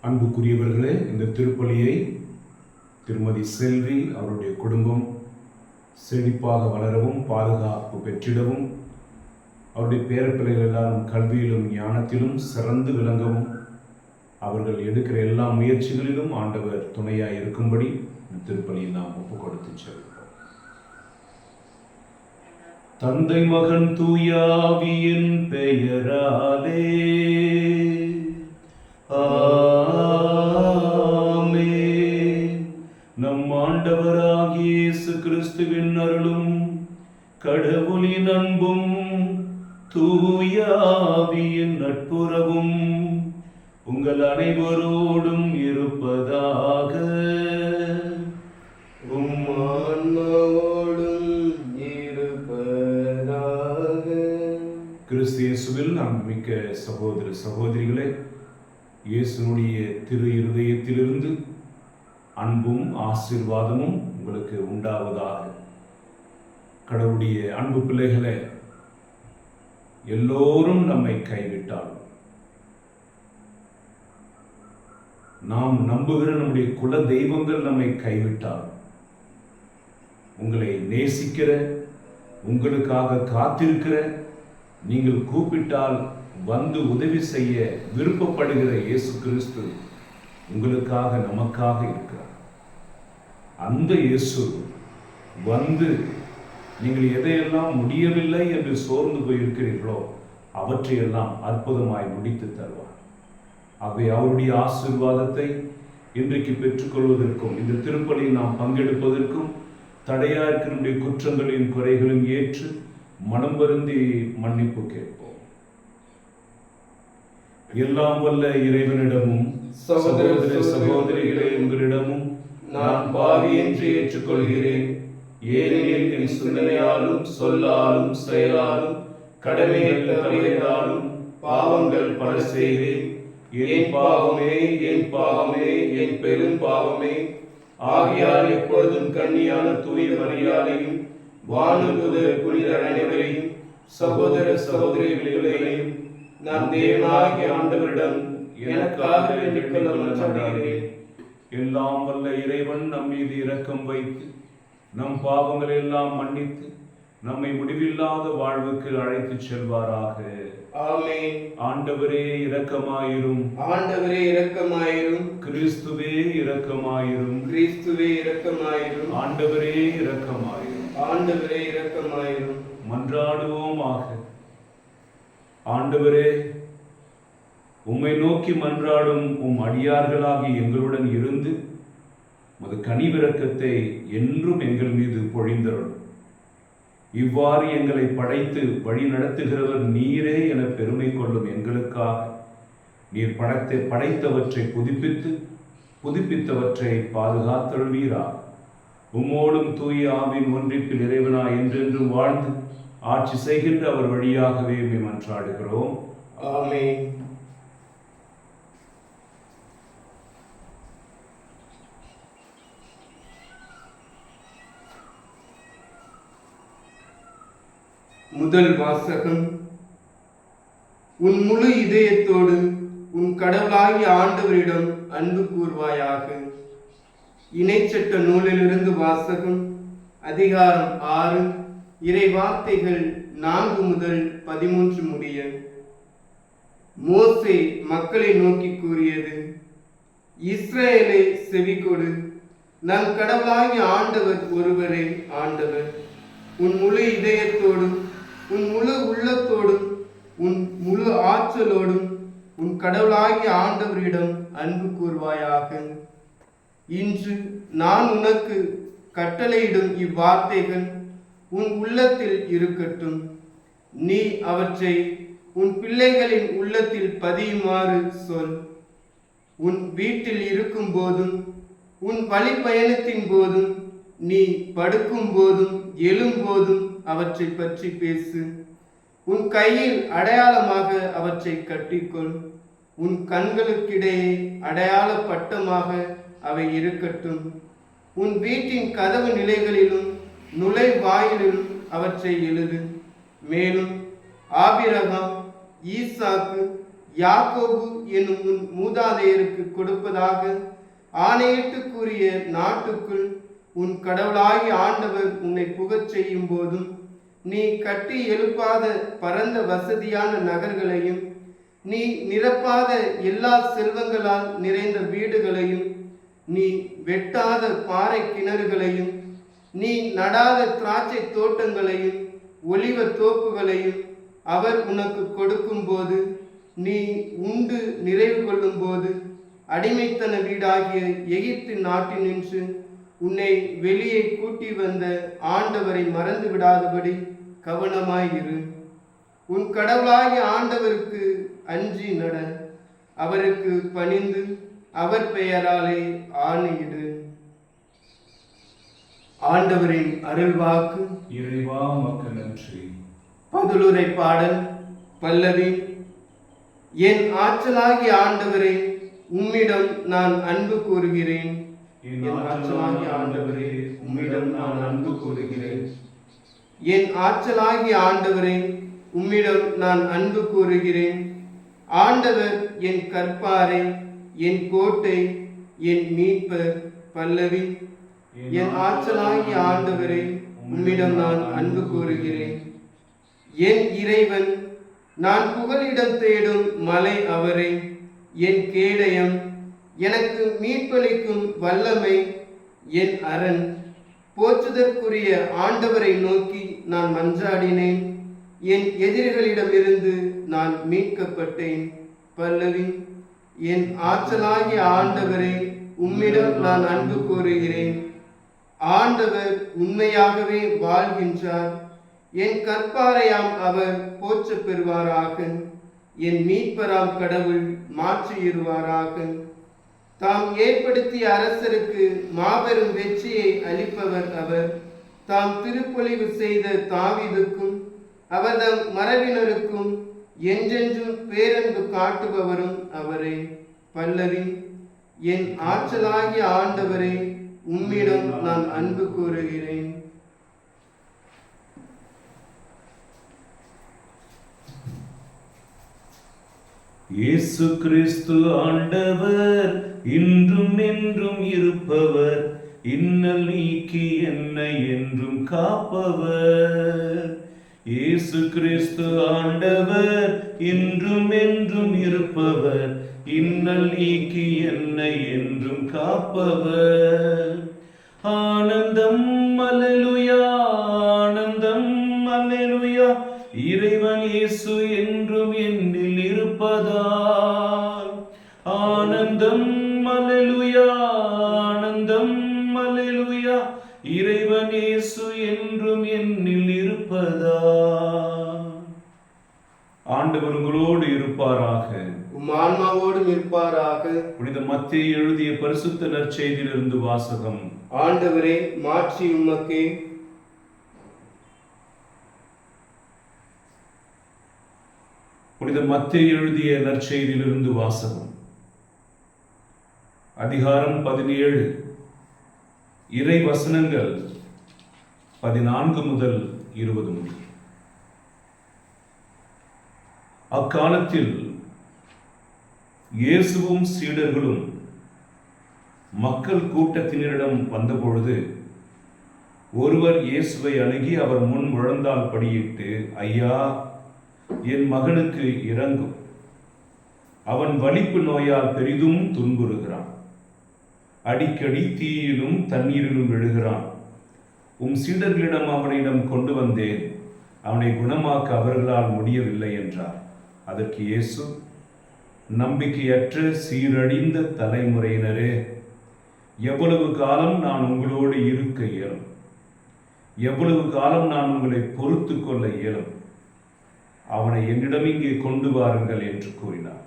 அன்புக்குரியவர்களே, இந்த திருப்பலியை திருமதி செல்வி அவருடைய குடும்பம் செழிப்பாக வளரவும் பாதுகாப்பு பெற்றிடவும் அவருடைய பேரப்பிள்ளைகள் எல்லாரும் கல்வியிலும் ஞானத்திலும் சிறந்து விளங்கவும் அவர்கள் எடுக்கிற எல்லா முயற்சிகளிலும் ஆண்டவர் துணையாய் இருக்கும்படி இந்த திருப்பலியை நாம் ஒப்புக் கொடுத்து செல்கிறோம். தந்தை மகன் தூயாவியின் பெயராலே நம் ஆண்டவராகிய இயேசு கிறிஸ்துவின் அருளும் கடவுளின் அன்பும் தூயாவியின் நட்புறவும் உங்கள் அனைவரோடும் இருப்பதாக. கிறிஸ்து இயேசுவில் நம்பிக்க சகோதர சகோதரிகளே, இயேசுனுடைய திரு இருதயத்திலிருந்து அன்பும் ஆசீர்வாதமும் உங்களுக்கு உண்டாவதாக. கடவுளுடைய அன்பு பிள்ளைகளே, எல்லோரும் நம்மை கைவிட்டால் நாம் நம்புகிற நம்முடைய குல தெய்வங்கள் நம்மை கைவிட்டால் உங்களை நேசிக்கிற, உங்களுக்காக காத்திருக்கிற, நீங்கள் கூப்பிட்டால் வந்து உதவி செய்ய விருப்பப்படுகிற இயேசு கிறிஸ்து உங்களுக்காக நமக்காக இருக்கிறார். அந்த இயேசு வந்து நீங்கள் எதையெல்லாம் முடியவில்லை என்று சோர்ந்து போயிருக்கிறீர்களோ அவற்றையெல்லாம் அற்புதமாய் முடித்து தருவார். ஆகவே அவருடைய ஆசீர்வாதத்தை இன்றைக்கு பெற்றுக்கொள்வதற்கும் இந்த திருப்பலியில் நாம் பங்கெடுப்பதற்கும் தடையா இருக்கிற நம்முடைய குற்றங்களின் குறைகளும் ஏற்று மனம் வருந்தி மன்னிப்பு கேட்போம். எல்லாம் வல்ல இறைவனிடமும் சகோதர சகோதரிகளே உங்களிடமும் நான் பாவி என்று ஏற்றுக்கொள்கிறேன். ஏனெனில் என் சிந்தனையாலும் சொல்லாலும் செயலாலும் கடமைகள் தவறியதாலும் பாவங்கள் பல செய்தேன். என் பாவமே, என் பாவமே, என் பெரும் பாவமே. ஆகையால் எப்பொழுதும் கன்னியான தூய மரியாதையும் வானதூதர் புனிதர் அனைவரையும் சகோதர சகோதரிகளையும் நம் தேவனாகிய ஆண்டவரிடம் எனக்காக வேண்டிக் கொள்ள மன்றாடுகிறேன். எல்லாம் வல்ல இறைவன் நம் மீது இரக்கம் வைத்து நம் பாவங்களை எல்லாம் மன்னித்து நம்மை முடிவில்லாத வாழ்வுக்கு அழைத்து செல்வாராக. ஆமென். ஆண்டவரே இரக்கமாயிரும், ஆண்டவரே இரக்கமாயிரும். கிறிஸ்துவே இரக்கமாயிரும், கிறிஸ்துவே இரக்கமாயிரும். ஆண்டவரே இரக்கமாயிரும், ஆண்டவரே இரக்கமாயிரும். மன்றாடுவோமாக. ஆண்டவரே, உம்மை நோக்கி மன்றாடும் உம் அடியார்களாகி எங்களுடன் இருந்து உமது கனிவிரக்கத்தை என்றும் எங்கள் மீது பொழிந்தருளும். இவ்வாறு எங்களை படைத்து வழி நடத்துகிறவர் நீரே என பெருமை கொள்ளும் எங்களுக்காக நீர் படைத்தவற்றை புதுப்பித்தவற்றை பாதுகாத்தருள்வீராக. உம்மோடும் தூய ஆவின் ஒன்றிப்பில் இறைவனாய் என்றென்றும் வாழ்ந்து ஆட்சி செய்கின்ற அவர் வழியாகவே மன்றாடுகிறோம். ஆமென். முதல் வாசகம். உன் முழு இதயத்தோடு உன் கடவுளாகிய ஆண்டவரிடம் அன்பு கூர்வாயாக. இணைச்சட்ட நூலிலிருந்து வாசகம். அதிகாரம் 6, இறை வார்த்தைகள் 4 முதல் 13 முடிய. மோசே மக்களை நோக்கி கூறியது: இஸ்ரவேலே செவிகொடு, நம் கடவுளாகிய ஆண்டவர் ஒருவரே ஆண்டவர். உன் முழு இதயத்தோடும் உன் முழு உள்ளத்தோடும் உன் முழு ஆற்றலோடும் உன் கடவுளாகிய ஆண்டவரிடம் அன்பு கூர்வாயாக. இன்று நான் உனக்கு கட்டளையிடும் இவ்வார்த்தைகள் உன் உள்ளத்தில் இருக்கட்டும். நீ அவற்றை உன் பிள்ளைகளின் உள்ளத்தில் பதியுமாறு சொல். உன் வீட்டில் இருக்கும் போதும் உன் வழி பயணத்தின் போதும் நீ படுக்கும் போதும் எழும்போதும் அவற்றை பற்றி பேசு. உன் கையில் அடையாளமாக அவற்றை கட்டிக்கொள். உன் கண்களுக்கிடையே அடையாள பட்டமாக அவை இருக்கட்டும். உன் வீட்டின் கதவு நிலைகளிலும் நுழைவாயிலிலும் அவற்றை எழுது. மேலும் ஆபிரகாம், ஈசாக்கு, யாக்கோபு என்னும் உன் மூதாதையருக்கு கொடுப்பதாக ஆணையிட்டு கூறிய நாட்டுக்குள் உன் கடவுளாகி ஆண்டவர் உன்னை புகச் செய்யும் போதும் நீ கட்டி எழுப்பாத பரந்த வசதியான நகர்களையும் நீ நிரப்பாத எல்லா செல்வங்களால் நிறைந்த வீடுகளையும் நீ வெட்டாத பாறை கிணறுகளையும் நீ நடாத திராட்சை தோட்டங்களையும் ஒலிவ தோப்புகளையும் அவர் உனக்கு கொடுக்கும் போது நீ உண்டு நிறைவு கொள்ளும் போது அடிமைத்தன வீடாகிய எகிப்து நாட்டினின்று உன்னை வெளியே கூட்டி வந்த ஆண்டவரை மறந்து விடாதபடி கவனமாயிரு. உன் கடவுளாகிய ஆண்டவருக்கு அஞ்சி நட, அவருக்கு பணிந்து அவர் பெயராலே ஆணையிடு. ஆண்டவரின் அருள்வாக்கு. இறைவா உமக்கு நன்றி. பதிலுரை பாடல். பல்லவி. என் ஆற்றலாகிய ஆண்டவரே, உம்மிடம் நான் அன்பு கூறுகிறேன். என் ஆற்றலாகிய ஆண்டவரே, உம்மிடம் நான் அன்பு கூறுகிறேன். என் ஆற்றலாகிய ஆண்டவரே, உம்மிடம் நான் அன்பு கூறுகிறேன். ஆண்டவர் என் கற்பாரை, என் கோட்டை, என் மீட்பர். பல்லவி. என் ஆற்றலாகிய ஆண்டவரே, உம்மிடம் நான் அன்பு கூறுகிறேன். என் இறைவன், நான் புகலிடம் தேடும் மலை அவரே. என் கேடயம், எனக்கு மீட்பளிக்கும் வல்லமை, என் அரண். போற்றுதற்குரிய ஆண்டவரை நோக்கி நான் மன்றாடினேன். என் எதிரிகளிடமிருந்து நான் மீட்கப்பட்டேன். பல்லவி. என் ஆற்றலாகிய ஆண்டவரே, உம்மிடம் நான் அன்பு கூறுகிறேன். ஆண்டவர் உண்மையாகவே வாழ்கின்றார். என் கற்பாரையாம் அவர் போற்ற பெறுவாராக. என் மீட்பராம் கடவுள் மாற்றியிருவாராக. தாம் ஏற்படுத்திய அரசருக்கு மாபெரும் வெற்றியை அளிப்பவர் அவர். தாம் திருப்பொழிவு செய்த தாவீதுக்கும் அவர்தம் மரபினருக்கும் என்றென்றும் பேரன்பு காட்டுபவரும் அவரே. பல்லவி. என் ஆற்றலாகிய ஆண்டவரே, உம்மிடம் நான் அன்பு கூறுகிறேன். இயேசு கிறிஸ்து ஆண்டவர், இன்றும் என்றும் இருப்பவர், இன்னல் நீக்கி என்னை என்றும் காப்பவர். இயேசு கிறிஸ்து ஆண்டவர், இன்றும் என்றும் இருப்பவர், இன்னல் நீக்கி என்னை என்றும் காப்பவர். ஆனந்தம் அல்லேலூயா, ஆனந்தம் அல்லேலூயா, இறைவன் இயேசு என்றும் என்னில் இருப்பதால். ஆனந்தம் அல்லேலூயா, ஆனந்தம் அல்லேலூயா, இறைவன் இயேசு என்றும் என்னில் இருப்பதால். ஆண்டவர் உங்களோடு இருப்பாராக, உம் ஆன்மாவோடும் இருப்பாராக. புனித மத்தேயு எழுதிய பரிசுத்த நற்செய்தியிலிருந்து வாசகம். ஆண்டவரே, மாட்சி உமக்கே. புனித மத்தேயு எழுதிய நற்செய்தியிலிருந்து வாசகம். அதிகாரம் 17, இறை வசனங்கள் 14 முதல் 20 முடிய. அக்காலத்தில் இயேசுவும் சீடர்களும் மக்கள் கூட்டத்தினரிடம் வந்தபொழுது ஒருவர் இயேசுவை அணுகி அவர் முன் முழந்தால் படியிட்டு, ஐயா, என் மகனுக்கு இரங்கும், அவன் வலிப்பு நோயால் பெரிதும் துன்புறுகிறான், அடிக்கடி தீயிலும் தண்ணீரிலும் விழுகிறான். உம் சீடர்களிடம் அவனிடம் கொண்டு வந்தேன், அவனை குணமாக்க அவர்களால் முடியவில்லை என்றார். அதற்கு இயேசு, நம்பிக்கையற்ற சீரழிந்த தலைமுறையினரே, எவ்வளவு காலம் நான் உங்களோடு இருக்க இயலும்? எவ்வளவு காலம் நான் உங்களை பொறுத்து கொள்ள இயலும்? அவனை என்னிடம் இங்கே கொண்டு வாருங்கள் என்று கூறினார்.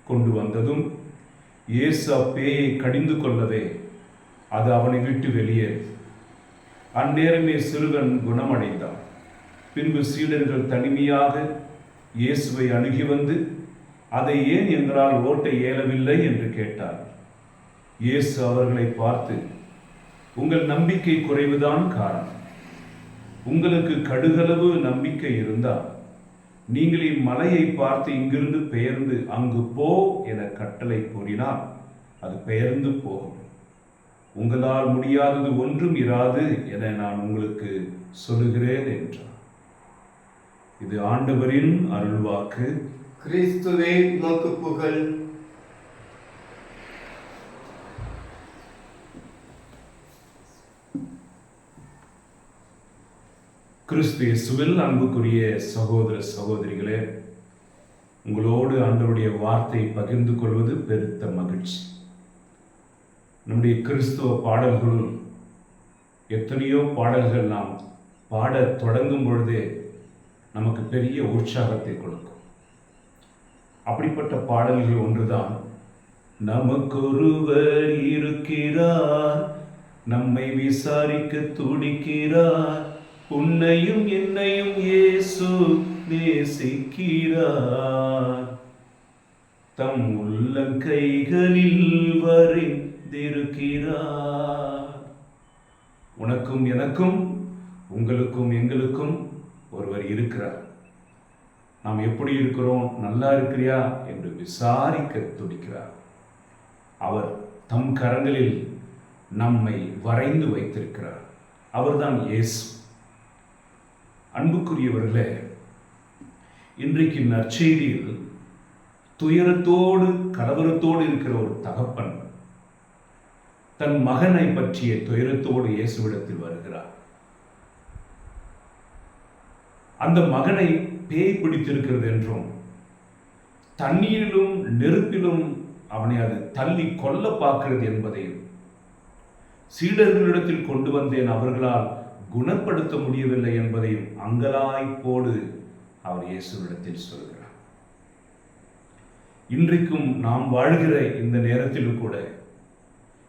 கொண்டு வந்ததும் இயேசு அப்பேயை கடிந்து கொள்ளவே அது அவனை விட்டு வெளியேறு. அந்நேரமே சிறுவன் குணமடைந்தான். பின்பு சீடர்கள் தனிமையாக இயேசுவை அணுகி வந்து, அதை ஏன் எங்களால் ஓட்ட இயலவில்லை என்று கேட்டார். இயேசு அவர்களை பார்த்து, உங்கள் நம்பிக்கை குறைவுதான் காரணம். உங்களுக்கு கடுகளவு நம்பிக்கை இருந்தால் நீங்கள் இம்மலையை பார்த்து இங்கிருந்து பெயர்ந்து அங்கு போ என கட்டளை கூறினால் அது பெயர்ந்து போகும். உங்களால் முடியாதது ஒன்றும் இராது என நான் உங்களுக்கு சொல்லுகிறேன் என்றார். இது ஆண்டவரின் அருள்வாக்கு. கிறிஸ்துவே உமக்கு புகழ். கிறிஸ்து இயேசுவில் அன்புக்குரிய சகோதர சகோதரிகளே, உங்களோடு ஆண்டவருடைய வார்த்தை பகிர்ந்து கொள்வது பெருத்த மகிழ்ச்சி. நம்முடைய கிறிஸ்துவ பாடல்களும் எத்தனையோ பாடல்கள் நாம் பாட தொடங்கும் பொழுதே நமக்கு பெரிய உற்சாகத்தை கொடுக்கும். அப்படிப்பட்ட பாடல்கள் ஒன்றுதான், நமக்கொருவர் இருக்கிறார், நம்மை விசாரிக்க துடிக்கிறார், உன்னையும் என்னையும் இயேசு நேசிக்கிறார், தம் உள்ளங்கைகளில் வரைந்திருக்கிறார். உனக்கும் எனக்கும், உங்களுக்கும் எங்களுக்கும் ஒருவர் இருக்கிறார். நாம் எப்படி இருக்கிறோம், நல்லா இருக்கிறியா என்று விசாரிக்க துடிக்கிறார். அவர் தம் கரங்களில் நம்மை வரைந்து வைத்திருக்கிறார். அவர்தான் இயேசு. அன்புக்குரியவர்களே, இன்றைக்கு நற்செய்தியில் துயரத்தோடு கலவரத்தோடு இருக்கிற ஒரு தகப்பன் தன் மகனை பற்றிய துயரத்தோடு இயேசுவிடத்தில் வருகிறார். அந்த மகனை பேய் பிடித்திருக்கிறது என்றும் தண்ணீரிலும் நெருப்பிலும் அவனை அது தள்ளி கொல்ல பார்க்கிறது என்பதையும் சீடர்களிடத்தில் கொண்டு வந்தேன், அவர்களால் குணப்படுத்த முடியவில்லை என்பதையும் அங்கலாய்ப்போடு அவர் இயேசுவிடத்தில் சொல்கிறார். இன்றைக்கும் நாம் வாழ்கிற இந்த நேரத்திலும் கூட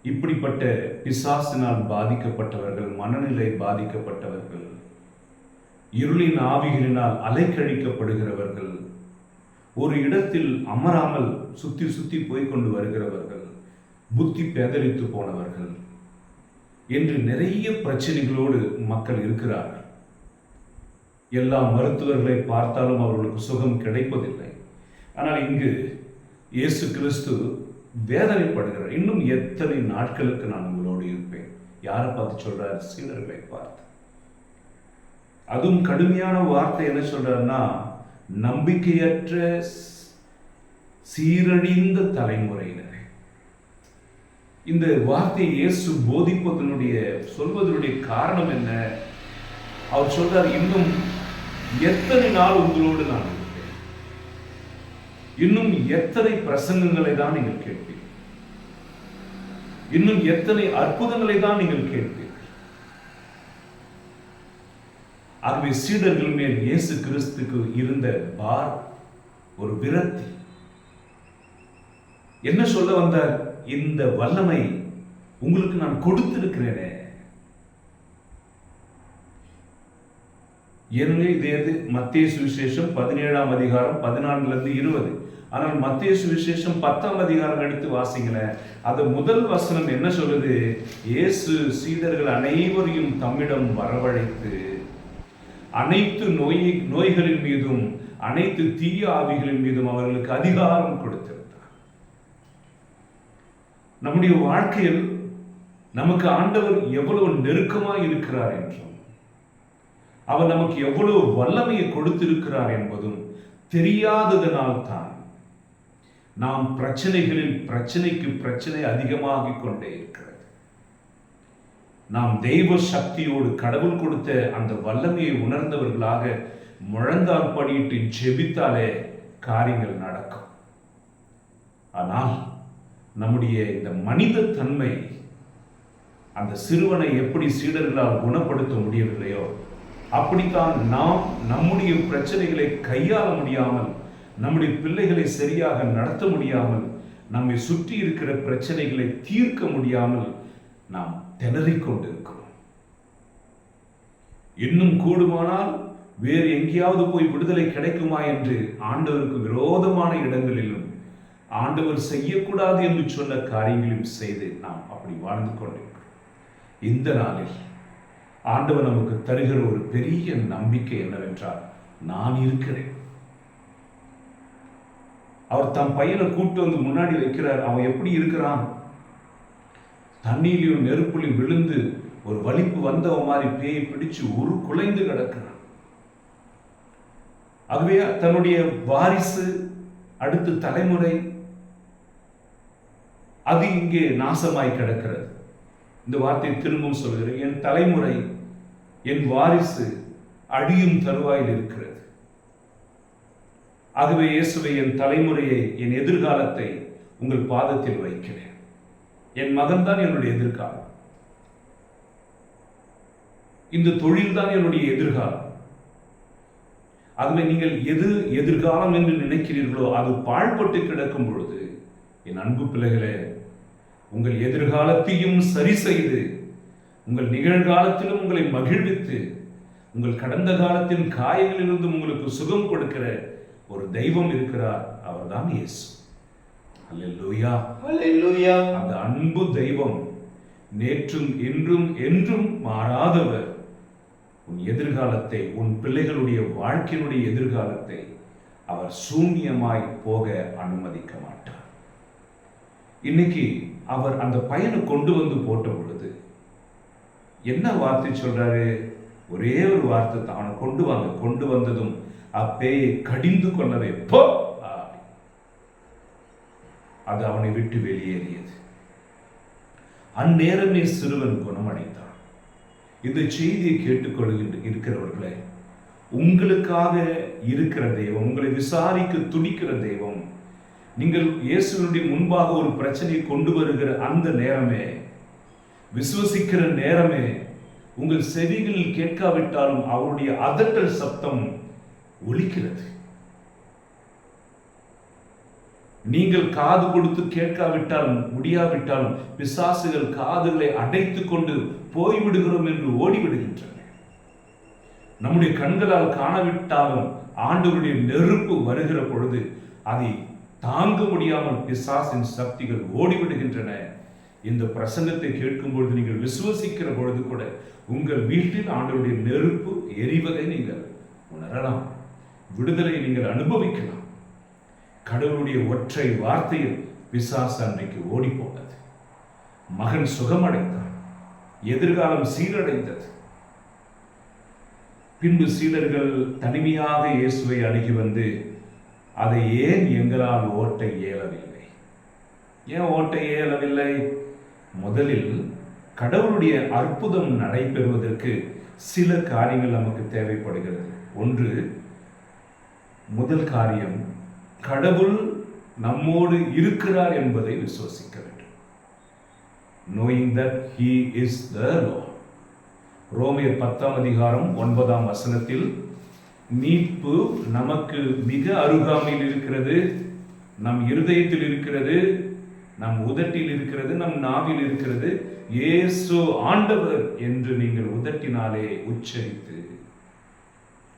இப்படிப்பட்ட பிசாசினால் பாதிக்கப்பட்டவர்கள், மனநிலை பாதிக்கப்பட்டவர்கள், இருளின் ஆவிகளினால் அலைக்கழிக்கப்படுகிறவர்கள், ஒரு இடத்தில் அமராமல் சுத்தி சுத்தி போய்கொண்டு வருகிறவர்கள், புத்தி பேதலித்து போனவர்கள் என்று நிறைய பிரச்சனைகளோடு மக்கள் இருக்கிறார்கள். எல்லா மருத்துவர்களை பார்த்தாலும் அவர்களுக்கு சுகம் கிடைப்பதில்லை. ஆனால் இங்கு இயேசு கிறிஸ்து வேதனைப்படுகிறார். இன்னும் எத்தனை நாட்களுக்கு நான் உங்களோடு இருப்பேன்? யாரை பார்த்து சொல்றார்? சீடர்களை பார்த்து. அதுவும் கடுமையான வார்த்தை. என்ன சொல்றாருன்னா, நம்பிக்கையற்ற சீரழிந்த தலைமுறையினரே. இந்த வார்த்தையை இயேசு போதிப்பதனுடைய சொல்வதனுடைய காரணம் என்ன? அவர் சொல்றார், இன்னும் எத்தனை நாள் உங்களோடு நான் இருப்பேன்? இன்னும் எத்தனை பிரசங்கங்களை தான் நீங்கள் கேட்பீர்கள்? இன்னும் எத்தனை அற்புதங்களை தான் நீங்கள் கேட்பீர்கள்? ஆகவே சீடர்கள் மேல் இயேசு கிறிஸ்துக்கு இருந்த ஒரு விரக்தி. என்ன சொல்ல வந்தார்? இந்த வல்லமை உங்களுக்கு நான் கொடுத்திருக்கிறேனே. ஏனெனில் இது மத்தேயு சுவிசேஷம் 17ஆம் அதிகாரம் 14-20. ஆனால் மத்தேயு சுவிசேஷம் 10ஆம் அதிகாரம் எடுத்து வாசிங்களேன். அது முதல் வசனம் என்ன சொல்லுது? இயேசு சீடர்கள் அனைவரையும் தம்மிடம் வரவழைத்து அனைத்து நோய்களின் மீதும் அனைத்து தீய ஆவிகளின் மீதும் அவர்களுக்கு அதிகாரம் கொடுத்திருந்தார். நம்முடைய வாழ்க்கையில் நமக்கு ஆண்டவர் எவ்வளவு நெருக்கமாய் இருக்கிறார் என்றும் அவர் நமக்கு எவ்வளவு வல்லமையை கொடுத்திருக்கிறார் என்பதும் தெரியாததனால் தான் நாம் பிரச்சனைகளில் பிரச்சனைக்கு பிரச்சனை அதிகமாகிக் கொண்டே இருக்கிறது. நாம் தெய்வ சக்தியோடு கடவுள் கொடுத்த அந்த வல்லமையை உணர்ந்தவர்களாக முழந்தால் படியிட்டு ஜெபித்தாலே காரியங்கள் நடக்கும். ஆனால் நம்முடைய இந்த மனித தன்மை அந்த சிறுவனை எப்படி சீடர்களால் குணப்படுத்த முடியவில்லையோ அப்படித்தான் நாம் நம்முடைய பிரச்சனைகளை கையாள முடியாமல், நம்முடைய பிள்ளைகளை சரியாக நடத்த முடியாமல், நம்மை சுற்றி இருக்கிற பிரச்சனைகளை தீர்க்க முடியாமல் நாம் திணறிக்கொண்டிருக்கிறோம். இன்னும் கூடுமானால் வேறு எங்கேயாவது போய் விடுதலை கிடைக்குமா என்று ஆண்டவருக்கு விரோதமான இடங்களிலும் ஆண்டவர் செய்யக்கூடாது என்று சொன்ன காரியங்களையும் செய்து நாம் அப்படி வாழ்ந்து கொண்டிருக்கிறோம். இந்த நாளில் ஆண்டவர் நமக்கு தருகிற ஒரு பெரிய நம்பிக்கை என்னவென்றால், நான் இருக்கிறேன், அவர் தம் பையனை கூட்டு வந்து முன்னாடி வைக்கிறார். அவன் எப்படி இருக்கிறான்? தண்ணீரையும் நெருப்புலையும் விழுந்து ஒரு வலிப்பு வந்தவன் மாதிரி பேயை பிடிச்சு ஒரு குலைந்து கிடக்கிறான். ஆகவே தன்னுடைய வாரிசு, அடுத்த தலைமுறை அது இங்கே நாசமாய் கிடக்கிறது. இந்த வார்த்தையை திரும்பவும் சொல்கிறேன், என் தலைமுறை, என் வாரிசு அழியும் தருவாயில் இருக்கிறது. ஆகவே இயேசுவை, என் தலைமுறையை, என் எதிர்காலத்தை உங்கள் பாதத்தில் வைக்கிறேன். என் மகன் தான் என்னுடைய எதிர்காலம், இந்த தொழில் தான் என்னுடைய எதிர்காலம். ஆகவே நீங்கள் எது எதிர்காலம் என்று நினைக்கிறீர்களோ அது பாழ்பட்டு கிடக்கும் பொழுது, என் அன்பு பிள்ளைகளே, உங்கள் எதிர்காலத்தையும் சரி செய்து உங்கள் நிகழ்காலத்திலும் உங்களை மகிழ்வித்து உங்கள் கடந்த காலத்தின் காயங்களிலிருந்து உங்களுக்கு சுகம் கொடுக்கிற ஒரு தெய்வம் இருக்கிறார். அவர்தான் இயேசு. அல்லேலூயா, அல்லேலூயா. அந்த அன்பு தெய்வம் நேற்றும் இன்றும் என்றும் மாறாதவர். உன் எதிர்காலத்தை, உன் பிள்ளைகளுடைய வாழ்க்கையினுடைய எதிர்காலத்தை அவர் சூன்யமாய் போக அனுமதிக்க மாட்டார். இன்னைக்கு அவர் அந்த பையனை கொண்டு வந்து போட்ட பொழுது என்ன வார்த்தை சொல்றாரு? ஒரே ஒரு வார்த்தை தான், அவனை கொண்டு வாங்க. கொண்டு வந்ததும் அப்பேயை கடிந்து கொள்ளவே போ, அது அவனை விட்டு வெளியேறியது. அந்நேரமே சிறுவன் குணமடைந்தான். இந்த செய்தியை கேட்டுக்கொள்கின்ற இருக்கிறவர்களே, உங்களுக்காக இருக்கிற தெய்வம், உங்களை விசாரிக்க துடிக்கிற தெய்வம், நீங்கள் இயேசுவினுடைய முன்பாக ஒரு பிரச்சனையை கொண்டு வருகிற அந்த நேரமே, விசுவசிக்கிற நேரமே, உங்கள் செவிகளில் கேட்காவிட்டாலும் அவருடைய அதட்டல் சப்தம் ஒலிக்கிறது. நீங்கள் காது கொடுத்து கேட்காவிட்டாலும் முடியாவிட்டாலும் பிசாசுகள் காதுகளை அடைத்துக் கொண்டு போய்விடுகிறோம் என்று ஓடிவிடுகின்றன. நம்முடைய கண்களால் காணவிட்டாலும் ஆண்டவருடைய நெருப்பு வருகிற பொழுது அதை தாங்க முடியாமல் பிசாசின் சக்திகள் ஓடிவிடுகின்றன. இந்த பிரசங்கத்தை கேட்கும் பொழுது நீங்கள் விசுவசிக்கிற பொழுது கூட உங்கள் வீட்டில் ஆண்டவருடைய நெருப்பு எரிவதை நீங்கள் உணரலாம். விடுதலை நீங்கள் அனுபவிக்கலாம். கடவுளுடைய ஒற்றை வார்த்தையில் பிசாசு அன்றைக்கு ஓடி போனது. மகன் சுகமடைந்தான். எதிர்காலம் சீரடைந்தது. பின்பு சீடர்கள் தனிமையாக இயேசுவை அணுகி வந்து, அதை ஏன் எங்களால் ஓட்ட இயலவில்லை? ஏன் ஓட்ட இயலவில்லை? முதலில் கடவுளுடைய அற்புதம் நடைபெறுவதற்கு சில காரியங்கள் நமக்கு தேவைப்படுகிறது. ஒன்று, முதல் காரியம், கடவுள் நம்மோடு இருக்கிறார் என்பதை விசுவசிக்க வேண்டும். Knowing that he is the Lord. ரோமேயர் 10:9 மீட்பு நமக்கு மிக அருகாமையில் இருக்கிறது, நம் இருதயத்தில் இருக்கிறது, நம் உதட்டில் இருக்கிறது, நம் நாவில் இருக்கிறது. இயேசு ஆண்டவர் என்று நீங்கள் உதட்டினாலே உச்சரித்து,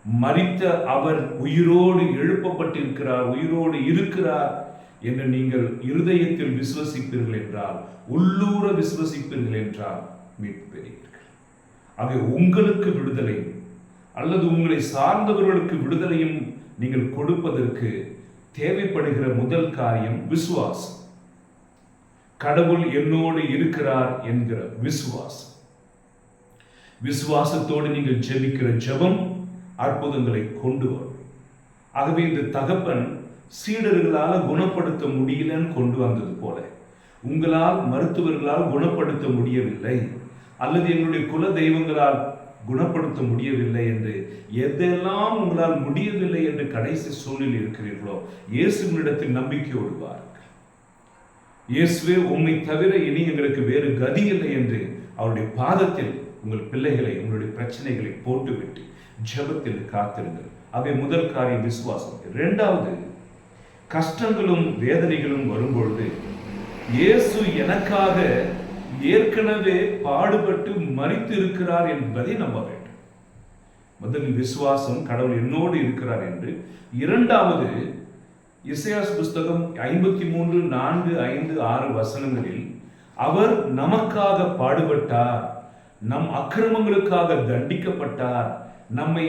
மரித்த அவர் உயிரோடு எழுப்பப்பட்டிருக்கிறார், உயிரோடு இருக்கிறார் என்று நீங்கள் இருதயத்தில் விசுவசிப்பீர்கள் என்றால், உள்ளூர விசுவசிப்பீர்கள் என்றால் மீட்பு பெறுவீர்கள். ஆக உங்களுக்கு விடுதலை அல்லது உங்களை சார்ந்தவர்களுக்கு விடுதலையும் நீங்கள் கொடுப்பதற்கு தேவைப்படுகிற முதல் காரியம் விசுவாசம். கடவுள் என்னோடு இருக்கிறார் என்கிற விசுவாசம். விசுவாசத்தோடு நீங்கள் ஜெபிக்கிற ஜெபம் அற்புதங்களை கொண்டு வரும். ஆகவே இந்த தகப்பன் சீடர்களால் குணப்படுத்த முடியலன்னு கொண்டு வந்தது போல, உங்களால் மருத்துவர்களால் குணப்படுத்த முடியவில்லை அல்லது எங்களுடைய குல தெய்வங்களால் குணப்படுத்த முடியவில்லை என்று எதெல்லாம் உங்களால் முடியவில்லை என்று கடைசி சூழ்நிலை இருக்கிறீர்களோ, இயேசுவினிடத்தில் நம்பிக்கையோடு வாருங்கள். இயேசுவே, உம்மை தவிர இனி எங்களுக்கு வேறு கதி இல்லை என்று அவருடைய பாதத்தில் உங்கள் பிள்ளைகளை, உங்களுடைய பிரச்சனைகளை போட்டுவிட்டு ஜெபத்தில் காத்திருங்கள். அவை முதல் காரியம் விசுவாசம். இரண்டாவது, கஷ்டங்களும் வேதனைகளும் வரும்பொழுது இயேசு எனக்காக ஏற்கனவே பாடுபட்டு மரித்து இருக்கிறார் என்பதை நம்ப வேண்டும். முதலில் விசுவாசம், கடவுள் என்னோடு இருக்கிறார் என்று. இரண்டாவது, இசையாஸ் புஸ்தகம் 53:4-5-6 அவர் நமக்காக பாடுபட்டார், நம் அக்கிரமங்களுக்காக தண்டிக்கப்பட்டார், நம்மை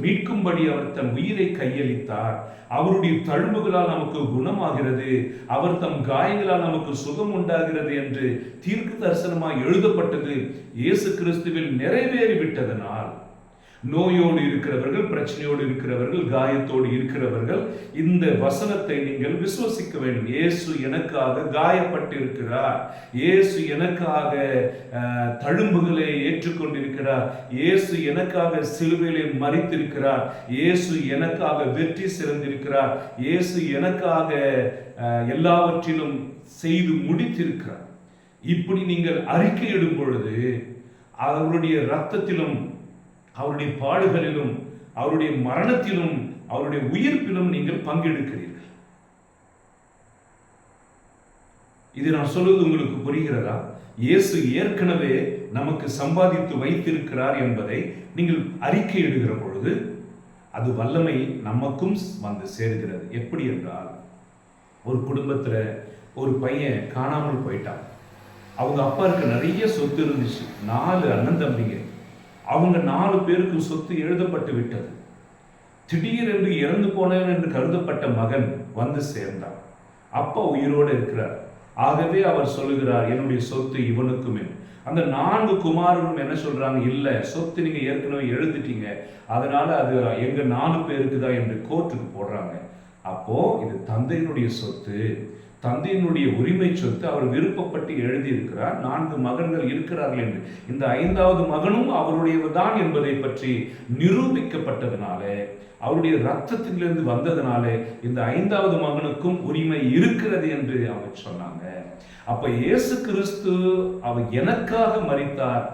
மீட்கும்படி அவர் தன் உயிரை கையளித்தார். அவருடைய தழும்புகளால் நமக்கு குணமாகிறது, அவர் தம் காயங்களால் நமக்கு சுகம் உண்டாகிறது என்று தீர்க்க தரிசனமாய் எழுதப்பட்டது இயேசு கிறிஸ்துவில் நிறைவேறிவிட்டதனால் நோயோடு இருக்கிறவர்கள், பிரச்சனையோடு இருக்கிறவர்கள், காயத்தோடு இருக்கிறவர்கள் இந்த வசனத்தை நீங்கள் விசுவசிக்க வேண்டும். இயேசு எனக்காக காயப்பட்டிருக்கிறார், இயேசு எனக்காக தழும்புகளை ஏற்றுக்கொண்டிருக்கிறார், இயேசு எனக்காக சிலுவையிலே மரித்திருக்கிறார், இயேசு எனக்காக வெற்றி சிறந்திருக்கிறார், இயேசு எனக்காக எல்லாவற்றிலும் செய்து முடித்திருக்கிறார். இப்படி நீங்கள் அறிக்கையிடும் பொழுது அவருடைய இரத்தத்திலும் அவருடைய பாடுகளிலும் அவருடைய மரணத்திலும் அவருடைய உயிர்ப்பிலும் நீங்கள் பங்கெடுக்கிறீர்கள். இது நான் சொல்வது உங்களுக்கு புரிகிறதா? இயேசு ஏற்கனவே நமக்கு சம்பாதித்து வைத்திருக்கிறார் என்பதை நீங்கள் அறிக்கையிடுகிற பொழுது அது வல்லமை நமக்கும் வந்து சேர்கிறது. எப்படி என்றால், ஒரு குடும்பத்துல ஒரு பையன் காணாமல் போயிட்டான். அவங்க அப்பாவுக்கு நிறைய சொத்து இருந்துச்சு, 4 அண்ணன் தம்பிங்க. அவங்க 4 பேருக்கு சொத்து எழுதப்பட்டு விட்டது. திடீரென்று இறந்து போனவன் என்று கருதப்பட்ட மகன் வந்து சேர்ந்தான். அப்பா உயிரோடு இருக்கிறார். ஆகவே அவர் சொல்லுகிறார், என்னுடைய சொத்து இவனுக்குமே. அந்த 4 குமாரரும் என்ன சொல்றாங்க, இல்ல சொத்து நீங்க ஏற்கனவே எழுதிட்டீங்க, அதனால அது எங்க 4 பேருக்கு தான் என்று கோர்ட்டுக்கு போடுறாங்க. அப்போ இது தந்தையினுடைய சொத்து, தந்தையினுடைய உரிமை சொத்து. அவர் விருப்பப்பட்டு எழுதியிருக்கிறார். 4 மகன்கள் இருக்கிறார்கள் என்று. இந்த 5வது மகனும் அவருடையவர்தான் என்பதை பற்றி நிரூபிக்கப்பட்டதுனால, அவருடைய ரத்தத்திலிருந்து வந்ததுனால இந்த 5வது மகனுக்கும் உரிமை இருக்கிறது என்று அவங்க சொன்னாங்க. அப்ப இயேசு கிறிஸ்து அவர் எனக்காக மரித்தார்,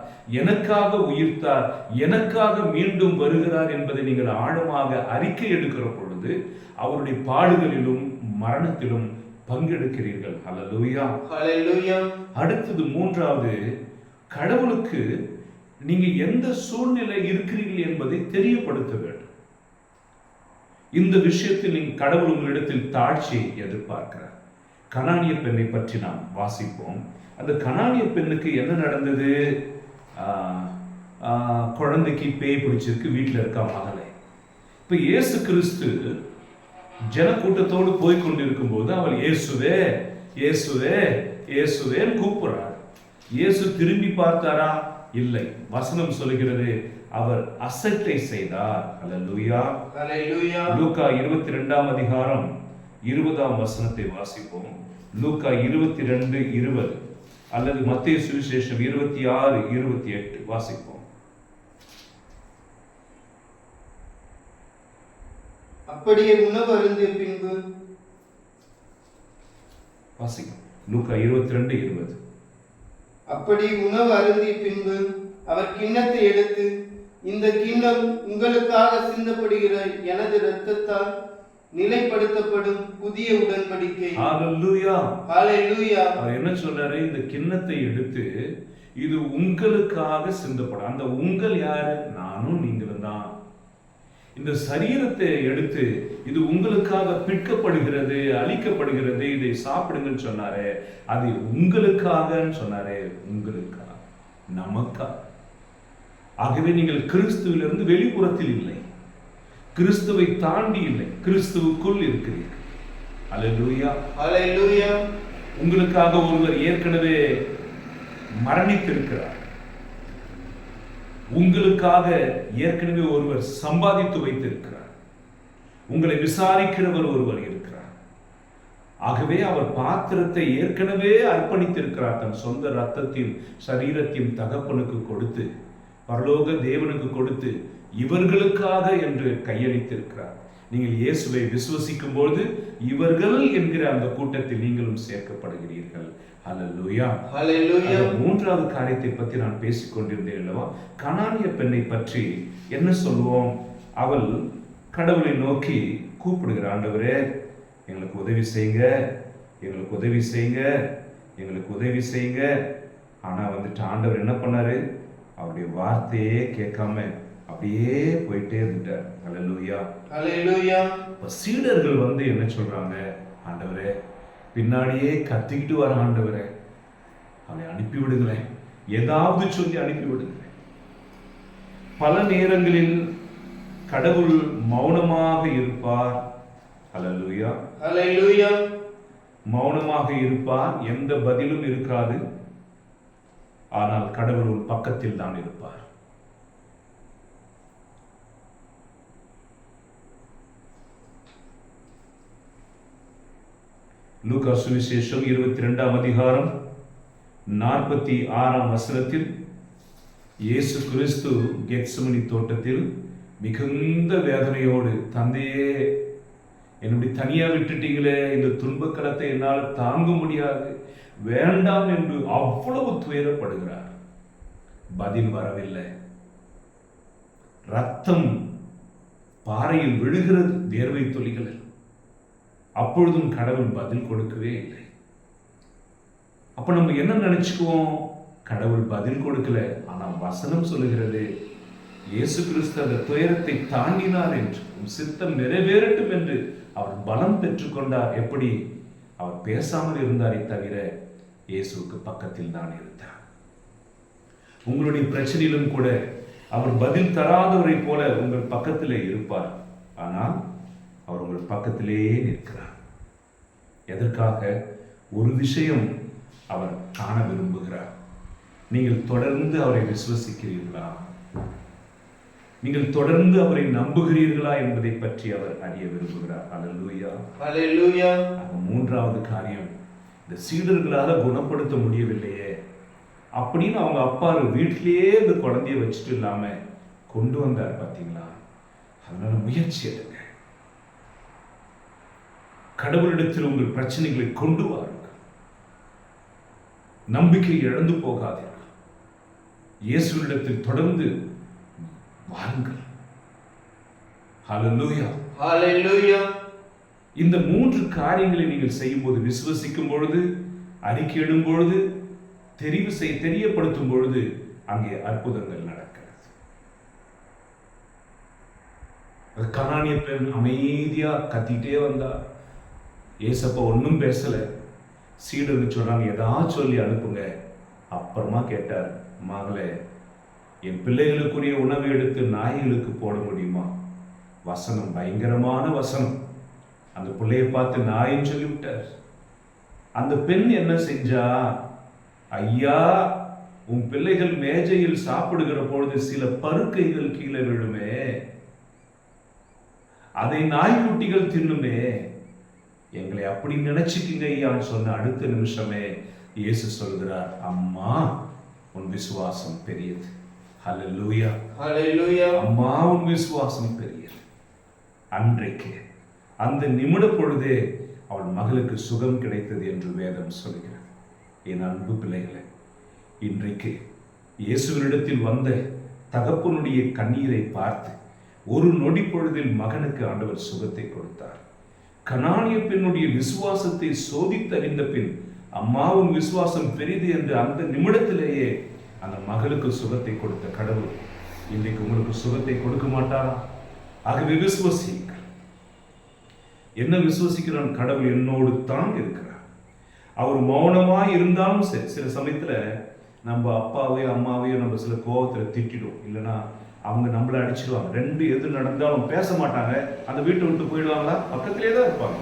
எனக்காக உயிர்த்தார், எனக்காக மீண்டும் வருகிறார் என்பதை நீங்கள் ஆழமாக அறிக்கை எடுக்கிற பொழுது அவருடைய பாடுகளிலும் மரணத்திலும் பங்கெடுக்கிறீர்கள். ஹல்லேலூயா, ஹல்லேலூயா. அடுத்தது 3வது, கடவுளுக்கு நீங்க எந்த சூழ்நிலை இருக்கிறீர்கள் என்பதை தெரியப்படுத்த வேண்டும். இந்த விஷயத்தில் நீங்க கடவுள் உங்களிடத்தில் தாழ்ச்சியை எதிர்பார்க்கிறார். கனானிய பெண்ணை பற்றி நாம் வாசிப்போம். அந்த கனானிய பெண்ணுக்கு என்ன நடந்தது? குழந்தைக்கு பேய் பிடிச்சிருக்கு, வீட்டில் இருக்கா மகளே. இப்ப இயேசு கிறிஸ்து ஜனக்கூட்டத்தோடு போய் கொண்டிருக்கும் போது அவள் இயேசுவே இயேசுவே இயேசுவேன்னு கூப்பிடுறார். இயேசு திரும்பி பார்த்தாரா? இல்லை. வசனம் சொல்கிறது அவர் அசட்டை செய்தார். ஹல்லேலூயா, ஹல்லேலூயா. லூக்கா 22ஆம் அதிகாரம் 20ஆம் வசனத்தை வாசிப்போம். லூக்கா 22:20 அல்லது மத்தேயு சுவிசேஷம் 26:28 வாசிப்போம். அப்படியே உணவு அருந்திய பின்பு, வாசிக்கும் லூக்கா 22:20. அப்படி உணவு அருந்திய பின்பு அவர் கிண்ணத்தை எடுத்து, இந்த கிண்ணம் உங்களுக்காக சிந்தப்படுகிற எனது இரத்தத்தால் நிலைப்படுத்தப்படும் புதிய உடன்படிக்கை. ஹல்லேலூயா, ஹல்லேலூயா. அவர் என்ன சொல்றாரு? இந்த கிண்ணத்தை எடுத்து, இது உங்களுக்காக சிந்தப்படும். அந்த உங்கள் யாரு? நானும் நீங்களும் தான். இந்த சரீரத்தை எடுத்து, இது உங்களுக்காக பிற்கப்படுகிறது, அழிக்கப்படுகிறது, இதை சாப்பிடுங்கன்னு சொன்னாரு. அது உங்களுக்காகன்னு சொன்னாரு. உங்களுக்காக, நமக்காக. ஆகவே நீங்கள் கிறிஸ்துவிலிருந்து வெளிப்புறத்தில் இல்லை, கிறிஸ்துவை தாண்டி இல்லை, கிறிஸ்துவுக்குள் இருக்கிறீர்கள். ஹல்லேலூயா, ஹல்லேலூயா. உங்களுக்காக ஒருவர் ஏற்கனவே மரணித்திருக்கிறார். உங்களுக்காக ஏற்கனவே ஒருவர் சம்பாதித்து வைத்திருக்கிறார். உங்களை விசாரிக்கிறவர் ஒருவர் இருக்கிறார். ஆகவே அவர் பாத்திரத்தை ஏற்கனவே அர்ப்பணித்திருக்கிறார். தன் சொந்த இரத்தத்தையும் சரீரத்தையும் தகப்பனுக்கு கொடுத்து, பரலோக தேவனுக்கு கொடுத்து, இவர்களுக்காக என்று கையளித்திருக்கிறார். நீங்கள் இயேசுவை விசுவசிக்கும் பொழுது இவர்கள் என்கிற அந்த கூட்டத்தில் நீங்களும் சேர்க்கப்படுகிறீர்கள். ஹல்லேலூயா, ஹல்லேலூயா. 3வது காரியத்தை பற்றி நான் பேசிக் கொண்டிருந்தேன் அல்லவா? கனானிய பெண்ணை பற்றி என்ன சொல்லுவோம்? அவள் கடவுளை நோக்கி கூப்பிடுகிற, ஆண்டவரே எங்களுக்கு உதவி செய்யுங்க, எங்களுக்கு உதவி செய்யுங்க, எங்களுக்கு உதவி செய்யுங்க. ஆனா வந்துட்டு ஆண்டவர் என்ன பண்ணாரு? அவருடைய வார்த்தையே கேட்காம அப்படியே போயிட்டே இருந்துட்டார். ஹல்லேலூயா, ஹல்லேலூயா. சீடர்கள் வந்து என்ன சொல்றாங்க? ஆண்டவரே பின்னாடியே கத்திக்கிட்டு வர, ஆண்டவரே அவனை அனுப்பி விடுங்களேன், ஏதாவது சொல்லி அனுப்பி விடுங்களேன். பல நேரங்களில் கடவுள் மௌனமாக இருப்பார். ஹல்லேலூயா, ஹல்லேலூயா. மௌனமாக இருப்பார், எந்த பதிலும் இருக்காது. ஆனால் கடவுள் உன் பக்கத்தில் தான் இருப்பார். லூக்கா சுவிசேஷம் 22ஆம் அதிகாரம் 46ஆம் வசனத்தில் இயேசு கிறிஸ்து கெத்செமனி தோட்டத்தில் மிகுந்த வேதனையோடு, தந்தையே, என்னுடைய தனியா விட்டுட்டீங்களே, இந்த துன்பக்கலத்தை என்னால் தாங்க முடியாது, வேண்டாம் என்று அவ்வளவு துயரப்படுகிறார். பதில் வரவில்லை. ரத்தம் பாறையில் விழுகிறது, வேர்வை துளிகளில். அப்பொழுதும் கடவுள் பதில் கொடுக்கவே இல்லை. அப்ப நம்ம என்ன நினைச்சுக்குவோம்? கடவுள் பதில் கொடுக்கல. ஆனா வசனம் சொல்லுகிறது, இயேசு கிறிஸ்து அந்த துயரத்தை தாண்டினார் என்று, சித்தம் நிறைவேறட்டும் என்று அவர் பலம் பெற்றுக்கொண்டார். எப்படி? அவர் பேசாமல் இருந்தாரே தவிர இயேசுவுக்கு பக்கத்தில் தான் இருந்தார். உங்களுடைய பிரச்சனையிலும் கூட அவர் பதில் தராதவரை போல உங்கள் பக்கத்திலே இருப்பார். ஆனால் அவர் உங்கள் பக்கத்திலேயே நிற்கிறார். எதற்காக? ஒரு விஷயம் அவர் காண விரும்புகிறார். நீங்கள் தொடர்ந்து அவரை விசுவசிக்கிறீர்களா? நீங்கள் தொடர்ந்து அவரை நம்புகிறீர்களா என்பதை பற்றி அவர் அறிய விரும்புகிறார். ஹல்லேலூயா, ஹல்லேலூயா. மூன்றாவது காரியம், இந்த சீடர்களால குணப்படுத்த முடியவில்லையே அப்படின்னு அவங்க அப்பா வீட்டிலேயே இந்த குழந்தைய வச்சுட்டு இல்லாம கொண்டு வந்தார் பார்த்தீங்களா? அதனால முயற்சி எடுங்க. கடவுளிடத்தில் உங்கள் பிரச்சனைகளை கொண்டு வாருங்கள். நம்பிக்கை இழந்து போகாதீர்கள். இயேசுவினிடத்தில் தொடர்ந்து வாருங்கள். ஹல்லேலூயா, ஹல்லேலூயா. இந்த மூன்று காரியங்களை நீங்கள் செய்யும் போது, விசுவசிக்கும் பொழுது, அறிக்கையிடும் பொழுது, தெரியப்படுத்தும் பொழுது, அங்கே அற்புதங்கள் நடக்கிறது. கனானிய பெண் அமைதியா கத்திட்டே வந்தா. ஏசப்பா ஒன்றும் பேசல. சீடர்கள் சொல்றாங்க, ஏதாவது சொல்லி அனுப்புங்க. அப்புறமா கேட்டார், மகளே, என் பிள்ளைகளுக்குரிய உணவை எடுத்து நாய்களுக்கு போட முடியுமா? வசனம் பயங்கரமான வசனம். அந்த பிள்ளையை பார்த்து நாயின்னு சொல்லிவிட்டார். அந்த பெண் என்ன செஞ்சா? ஐயா, உன் பிள்ளைகள் மேஜையில் சாப்பிடுகிற பொழுது சில பருக்கைகள் கீழே விழுமே, அதை நாய்க்குட்டிகள் தின்னுமே, எங்களை அப்படி நினைச்சுக்கிங்க ஐயான்னு சொன்ன அடுத்த நிமிஷமே இயேசு சொல்கிறார், அம்மா, உன் விசுவாசம் பெரியது. ஹல்லேலூயா, ஹல்லேலூயா. அம்மா, உன் விசுவாசம் பெரியது. அன்றைக்கு அந்த நிமிட பொழுதே அவள் மகளுக்கு சுகம் கிடைத்தது என்று வேதம் சொல்கிறது. என் அன்பு பிள்ளைகளே, இன்றைக்கு இயேசுவினிடத்தில் வந்த தகப்பனுடைய கண்ணீரை பார்த்து ஒரு நொடி பொழுதில் மகனுக்கு ஆண்டவர் சுகத்தை கொடுத்தார். கனானிய பெண்ணுடைய விசுவாசத்தை சோதித்தறிந்த பின், அம்மாவின் விசுவாசம் பெரிது என்று அந்த நிமிடத்திலேயே அந்த மகளுக்கு சுகத்தை கொடுத்த கடவுள் இன்றைக்கு உங்களுக்கு சுகத்தை கொடுக்க மாட்டாரா? ஆகவே விசுவசியுங்கள். என்ன விசுவசிக்கிறான்? கடவுள் என்னோடு தான் இருக்கிறார். அவர் மௌனமாய் இருந்தாலும் சரி. சில சமயத்துல நம்ம அப்பாவையோ அம்மாவையோ நம்ம சில கோபத்துல திட்டிடும், இல்லைன்னா அவங்க நம்மளை அடிச்சிடுவாங்க. ரெண்டு எது நடந்தாலும் பேச மாட்டாங்க, அந்த வீட்டை விட்டு போயிடுவாங்களா? பக்கத்திலே தான் இருப்பாங்க.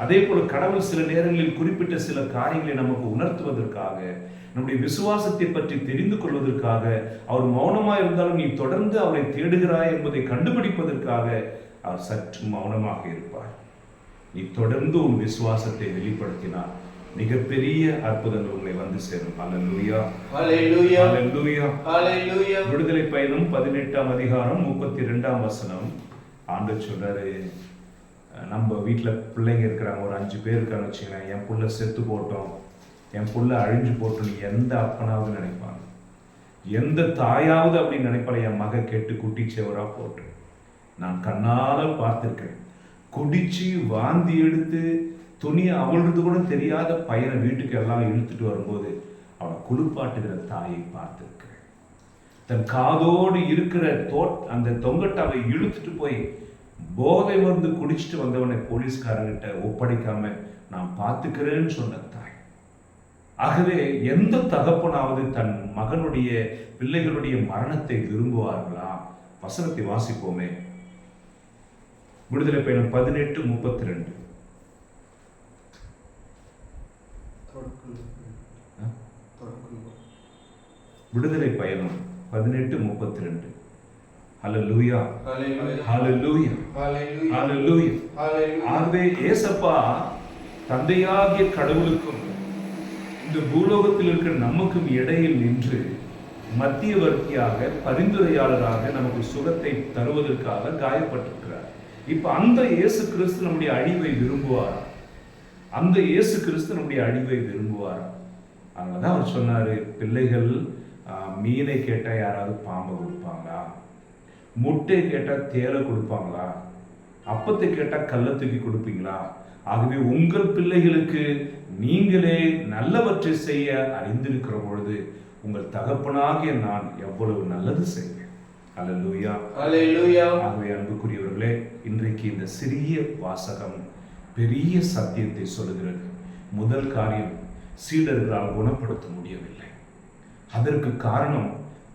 அதே போல கடவுள் சில நேரங்களில் குறிப்பிட்ட சில காரியங்களை நமக்கு உணர்த்துவதற்காக, நம்முடைய விசுவாசத்தை பற்றி தெரிந்து கொள்வதற்காக, அவர் மௌனமா இருந்தாலும் நீ தொடர்ந்து அவரை தேடுகிறாய் என்பதை கண்டுபிடிப்பதற்காக அவர் சற்று மௌனமாக இருப்பார். நீ தொடர்ந்து உன் விசுவாசத்தை வெளிப்படுத்தினார் மிகப்பெரிய அற்புதங்கள் உங்களை வந்து சேரும். ஹல்லேலூயா, ஹல்லேலூயா, ஹல்லேலூயா, ஹல்லேலூயா. விடுதலை பயணம் 18ஆம் அதிகாரம் 32ஆம் வசனம். ஆண்டவர் சொல்றாரு, நம்ம வீட்டில் பிள்ளைங்க இருக்கிறாங்க, ஒரு 5 பேர் இருக்கான்னு வச்சுக்கிறேன். என் புள்ள செத்து போட்டோம், என் புள்ள அழிஞ்சு போட்டோம், எந்த அப்பனாவது நினைப்பாங்க, எந்த தாயாவது அப்படின்னு நினைப்பாங்க. என் மக கெட்டு குட்டிச்சவரா போட்டு நான் கண்ணால பார்த்திருக்கேன். குடிச்சு வாந்தி எடுத்து துணியை அவளுக்கு கூட தெரியாத பையனை வீட்டுக்கு எல்லாம் இழுத்துட்டு வரும்போது அவனை குளிப்பாட்டுகிற தாயை பார்த்திருக்கிறேன். தன் காதோடு இருக்கிற அந்த தொங்கட்டாவை இழுத்துட்டு போய் போதை மருந்து குடிச்சிட்டு வந்தவனை போலீஸ்காரங்கிட்ட ஒப்படைக்காம நான் பார்த்துக்கிறேன்னு சொன்ன தாய். ஆகவே எந்த தகப்பனாவது தன் மகனுடைய பிள்ளைகளுடைய மரணத்தை விரும்புவார்களா? வசனத்தை வாசிப்போமே. விடுதலை பயணம் 18:32. விடுதலை பயணம் 18:32. ஹல்லேலூயா, ஹல்லேலூயா, ஹல்லேலூயா. ஆகவே ஏசப்பா தந்தையாகிய கடவுளுக்கும் இந்த பூலோகத்தில் இருக்கிற நமக்கும் இடையில் நின்று மத்தியவர்த்தியாக, பரிந்துரையாளராக நமக்கு சுகத்தை தருவதற்காக காயப்பட்டிருக்கிறார். இப்ப அந்த இயேசு கிறிஸ்து நம்முடைய அழிவை விரும்புவாரா? அந்த இயேசு கிறிஸ்து நம்முடைய அழிவை விரும்புவாரா? அதனாலதான் அவர் சொன்னாரு, பிள்ளைகள் மீனை கேட்டா யாராவது பாம்பை கொடுப்பாங்களா? முட்டை கேட்டா தேலை கொடுப்பாங்களா? அப்பத்தை கேட்டா கல்லை தூக்கி கொடுப்பீங்களா? ஆகவே உங்கள் பிள்ளைகளுக்கு நீங்களே நல்லவற்றை செய்ய அறிந்திருக்கிற பொழுது உங்கள் தகப்பனாகிய நான் எவ்வளவு நல்லது செய்வேன். அல்லேலூயா, அல்லேலூயா. ஆகவே அன்புக்குரியவர்களே, இன்றைக்கு இந்த சிறிய வாசகம் பெரிய சத்தியத்தை சொல்லுகிறது. முதல் காரியம், சீடர்களால் குணப்படுத்த முடியவில்லை. அதற்கு காரணம்,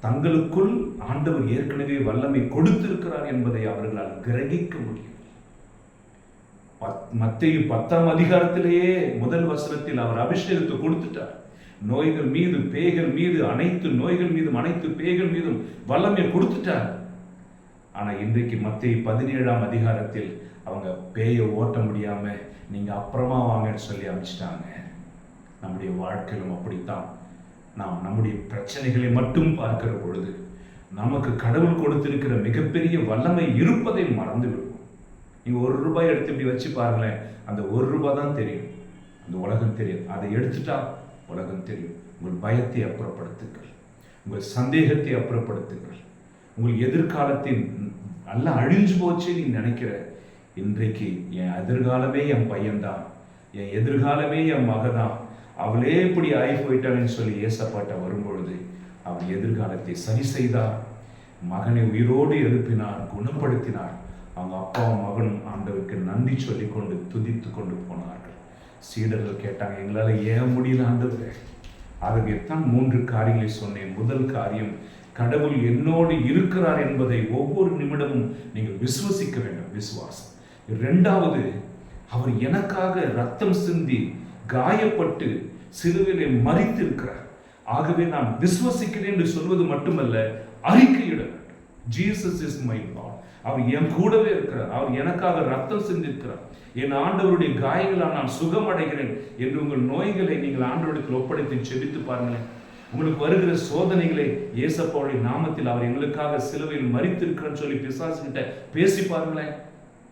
தங்களுக்குள் ஆண்டவர் ஏற்கனவே வல்லமை கொடுத்திருக்கிறார் என்பதை அவர்களால் கிரகிக்க முடியும். மத்தேயு 10ஆம் அதிகாரத்திலேயே முதல் வசனத்தில் அவர் அபிஷேகத்தை கொடுத்துட்டார். நோய்கள் மீது, பேய்கள் மீது, அனைத்து நோய்கள் மீதும் அனைத்து பேய்கள் மீதும் வல்லமை கொடுத்துட்டார். ஆனா இன்றைக்கு மத்தேயு 17ஆம் அதிகாரத்தில் அவங்க பேயை ஓட்ட முடியாம நீங்க அப்புறமா வாங்கன்னு சொல்லி அனுப்பிச்சிட்டாங்க. நம்முடைய வாழ்க்கையிலும் அப்படித்தான். நாம் நம்முடைய பிரச்சனைகளை மட்டும் பார்க்கிற பொழுது நமக்கு கடவுள் கொடுத்திருக்கிற மிகப்பெரிய வல்லமை இருப்பதை மறந்து விடுவோம். நீங்க ₹1 எடுத்து இப்படி வச்சு பாருங்களேன், அந்த ₹1 தான் தெரியும், அந்த உலகம் தெரியும். அதை எடுத்துட்டா உலகம் தெரியும். உங்கள் பயத்தை அப்புறப்படுத்துங்கள், உங்கள் சந்தேகத்தை அப்புறப்படுத்துங்கள். உங்கள் எதிர்காலத்தின் நல்லா அழிஞ்சு போச்சு நீ நினைக்கிற, இன்றைக்கு என் எதிர்காலமே என் பையன்தான், என் எதிர்காலமே என் மகதான், அவளே இப்படி ஆகி போயிட்டான்னு சொல்லி ஏசப்பாட்ட வரும்பொழுது அவர் எதிர்காலத்தை சரி செய்தார். மகனை உயிரோடு எழுப்பினார், குணப்படுத்தினார். அவங்க அப்பாவும் மகனும் ஆண்டவருக்கு நன்றி சொல்லி கொண்டு துதித்து கொண்டு போனார்கள். சீடர்கள் கேட்டாங்க, எங்களால் ஏன் முடியல ஆண்டவரே? ஆகவேத்தான் 3 காரியங்களை சொன்னேன். முதல் காரியம், கடவுள் என்னோடு இருக்கிறார் என்பதை ஒவ்வொரு நிமிடமும் நீங்கள் விசுவசிக்க வேண்டும், விசுவாசம். 2வது, அவர் எனக்காக ரத்தம் சிந்தி காயப்பட்டு சிலுவையிலே மரித்து இருக்கிறார். ஆகவே நான் விசுவசிக்கிறேன் என்று சொல்வது மட்டுமல்ல, அறிக்கையிட வேண்டும். Jesus is my Lord. அவர் என் கூடவே இருக்கிறார், அவர் எனக்காக ரத்தம் சிந்திருக்கிறார், என் ஆண்டவருடைய காயங்களால் நான் சுகம் அடைகிறேன் என்று உங்கள் நோய்களை நீங்கள் ஆண்டவருக்கு ஒப்படைத்து செபித்து பாருங்களேன். உங்களுக்கு வருகிற சோதனைகளை இயேசப்பாவுடைய நாமத்தில் அவர் எங்களுக்காக சிலுவையில் மரித்திருக்கிறான்னு சொல்லி பிசாசுகிட்ட பேசி பாருங்களேன்,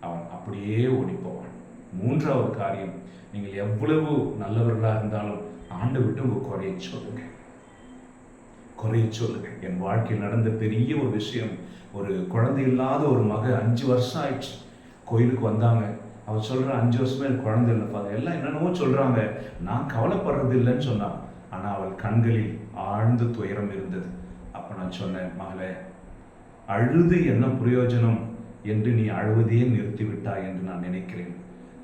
அவன் அப்படியே ஓடி போவான். 3வது காரியம், நீங்கள் எவ்வளவு நல்லவர்களாக இருந்தாலும் ஆண்டவர்கிட்ட உங்க குறைய சொல்லுங்க, குறைய சொல்லுங்க. என் வாழ்க்கையில் நடந்த பெரிய ஒரு விஷயம், ஒரு குழந்தை இல்லாத ஒரு மக 5 வருஷம் ஆயிடுச்சு. கோயிலுக்கு வந்தாங்க. அவர் சொல்றான், 5 வருஷமே எனக்கு குழந்தை இல்லைப்பா, எல்லாம் என்னென்னவோ சொல்றாங்க, நான் கவலைப்படுறது இல்லைன்னு சொன்னான். ஆனா அவள் கண்களில் ஆழ்ந்த துயரம் இருந்தது. அப்ப நான் சொன்னேன், மகளே, அழுது என்ன பிரயோஜனம் என்று நீ அழுவதையே நிறுத்திவிட்டாய் என்று நான் நினைக்கிறேன்.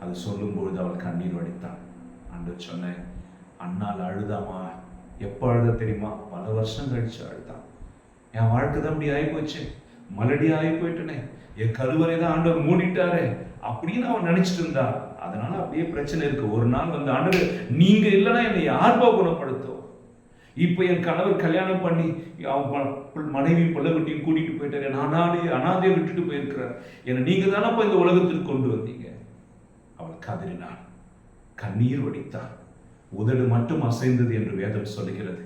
அது சொல்லும்பொழுது அவள் கண்ணீர் வடித்தாள். அன்று சொன்னேன், அண்ணால் அழுதாமா? எப்போ அழுத தெரியுமா? பல வருஷம் கழிச்சு அழுதான். என் வாழ்க்கை தான் அப்படி ஆகி போச்சு, மலடி ஆகி போயிட்டனே, என் கருவறை தான் ஆண்டவர் மூடிட்டாரு அப்படின்னு அவன் நினைச்சிட்டு இருந்தா. அதனால அப்படியே பிரச்சனை இருக்கு. ஒரு நாள் வந்து, ஆண்டவர் நீங்க இல்லைன்னா என்னை யார்பா குணப்படுத்தும்? இப்ப என் கணவர் கல்யாணம் பண்ணி அவன் மனைவி பிள்ளைகுட்டியும் கூட்டிட்டு போயிட்டாரு, அனாதையை விட்டுட்டு போயிருக்கிறார், என்னை நீங்க தானப்பா இந்த உலகத்திற்கு கொண்டு வந்தீங்க. அவள் கதறினாள், கண்ணீர் வடித்தாள், உதடு மட்டும் அசைந்தது என்று வேதம் சொல்லுகிறது.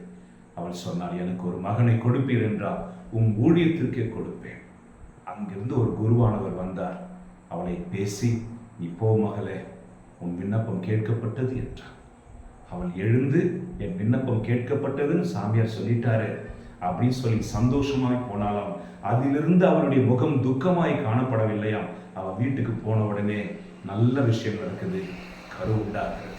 அவள் சொன்னாள், எனக்கு ஒரு மகனை கொடுப்பீர் என்றால் உன் ஊழியத்திற்கே கொடுப்பேன். அங்கிருந்து ஒரு குருவானவர் வந்தார். அவளை பேசி, நீ போ மகளே, உன் விண்ணப்பம் கேட்கப்பட்டது என்றார். அவள் எழுந்து, என் விண்ணப்பம் கேட்கப்பட்டதுன்னு சாமியார் சொல்லிட்டாரு அப்படின்னு சொல்லி சந்தோஷமாய் போனாலாம். அதிலிருந்து அவளுடைய முகம் துக்கமாய் காணப்படவில்லையாம். அவள் வீட்டுக்கு போன உடனே நல்ல விஷயம் நடக்குது, கரு உண்டாகிறது.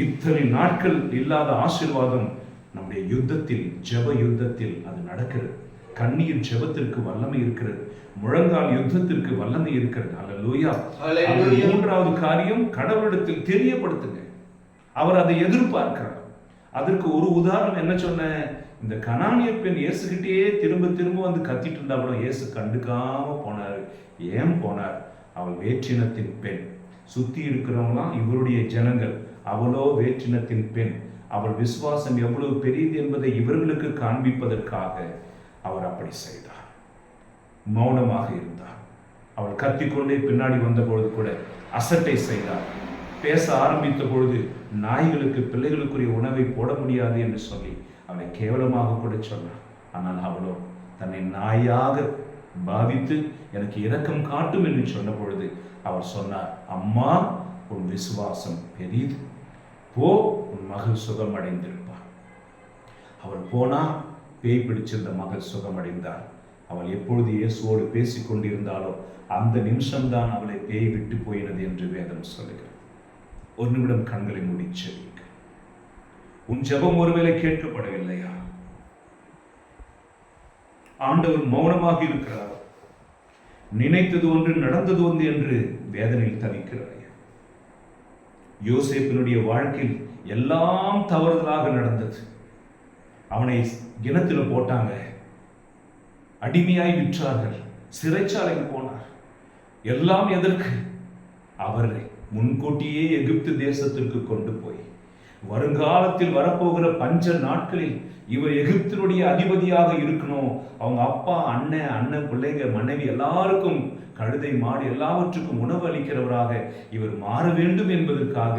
இத்தனை நாட்கள் இல்லாத ஆசீர்வாதம் நம்முடைய யுத்தத்தில், ஜெப யுத்தத்தில் அது நடக்கிறது. கண்ணீர் ஜெபத்திற்கு வல்லமை இருக்கிறது, முழங்கால் யுத்தத்திற்கு வல்லமை இருக்கிறது. அல்லேலூயா. 3வது காரியம், கடவுளிடத்தில் தெரியப்படுத்துங்க. அவர் அதை எதிர்பார்க்கிறார். அதற்கு ஒரு உதாரணம் என்ன சொன்னேன், இந்த கனானிய பெண் இயேசுகிட்டே திரும்ப திரும்ப வந்து கத்திட்டு இருந்தா கூட இயேசு கண்டுக்காம போனார். ஏன் போனார்? அவள் வேற்றினத்தின் பெண். சுத்தி இருக்கிறவங்களாம் இவருடைய ஜனங்கள், அவளோ வேற்றினத்தின் பெண். அவள் விசுவாசம் எவ்வளவு பெரியது என்பதை இவர்களுக்கு காண்பிப்பதற்காக அவர் அப்படி செய்தார். மௌனமாக இருந்தார். அவள் கத்திக்கொண்டே பின்னாடி வந்த பொழுது கூட அசட்டை செய்தார். பேச ஆரம்பித்த பொழுது நாய்களுக்கு பிள்ளைகளுக்குரிய உணவை போட முடியாது என்று சொல்லி அவனை கேவலமாக கூட சொன்னார். ஆனால் அவளோ தன்னை நாயாக பாவித்து எனக்கு இரக்கம் காட்டும் என்று சொன்ன பொழுது அவர் சொன்னார், அம்மா, உன் விசுவாசம் பெரியது, போ, உன் மகள் சுகமடைந்திருப்பார். அவள் போனா, பேய் பிடிச்சிருந்த மகள் சுகமடைந்தார். அவள் எப்பொழுது இயேசுவோடு பேசிக் கொண்டிருந்தாலோ அந்த நிமிஷம்தான் அவளை பேய் விட்டு போயினது என்று வேதம் சொல்லுகிறது. ஒரு நிமிடம் கண்களை மூடி செவியுங்கள். உன் ஜெபம் ஒருவேளை கேட்கப்படவில்லையா? ஆண்டவர் மௌனமாக இருக்கிறார். நினைத்தது ஒன்று நடந்தது ஒன்று என்று வேதனையில் தவிக்கிறாய். யோசேப்பினுடைய வாழ்க்கையில் எல்லாம் தவறுதலாக நடந்தது. அவனை கிணத்துல போட்டாங்க, அடிமையாய் விற்றார்கள், சிறைச்சாலைக்கு போனார். எல்லாம் எதற்கு? அவரை முன்கூட்டியே எகிப்து தேசத்திற்கு கொண்டு போய் வருங்காலத்தில் வரப்போகிற பஞ்ச நாட்களில் இவர் எகிப்தினுடைய அதிபதியாக இருக்கணும். அவங்க அப்பா, அண்ணன் பிள்ளைங்க, மனைவி எல்லாருக்கும் கழுதை மாடு எல்லாவற்றுக்கும் உணவு அளிக்கிறவராக இவர் மாற வேண்டும் என்பதற்காக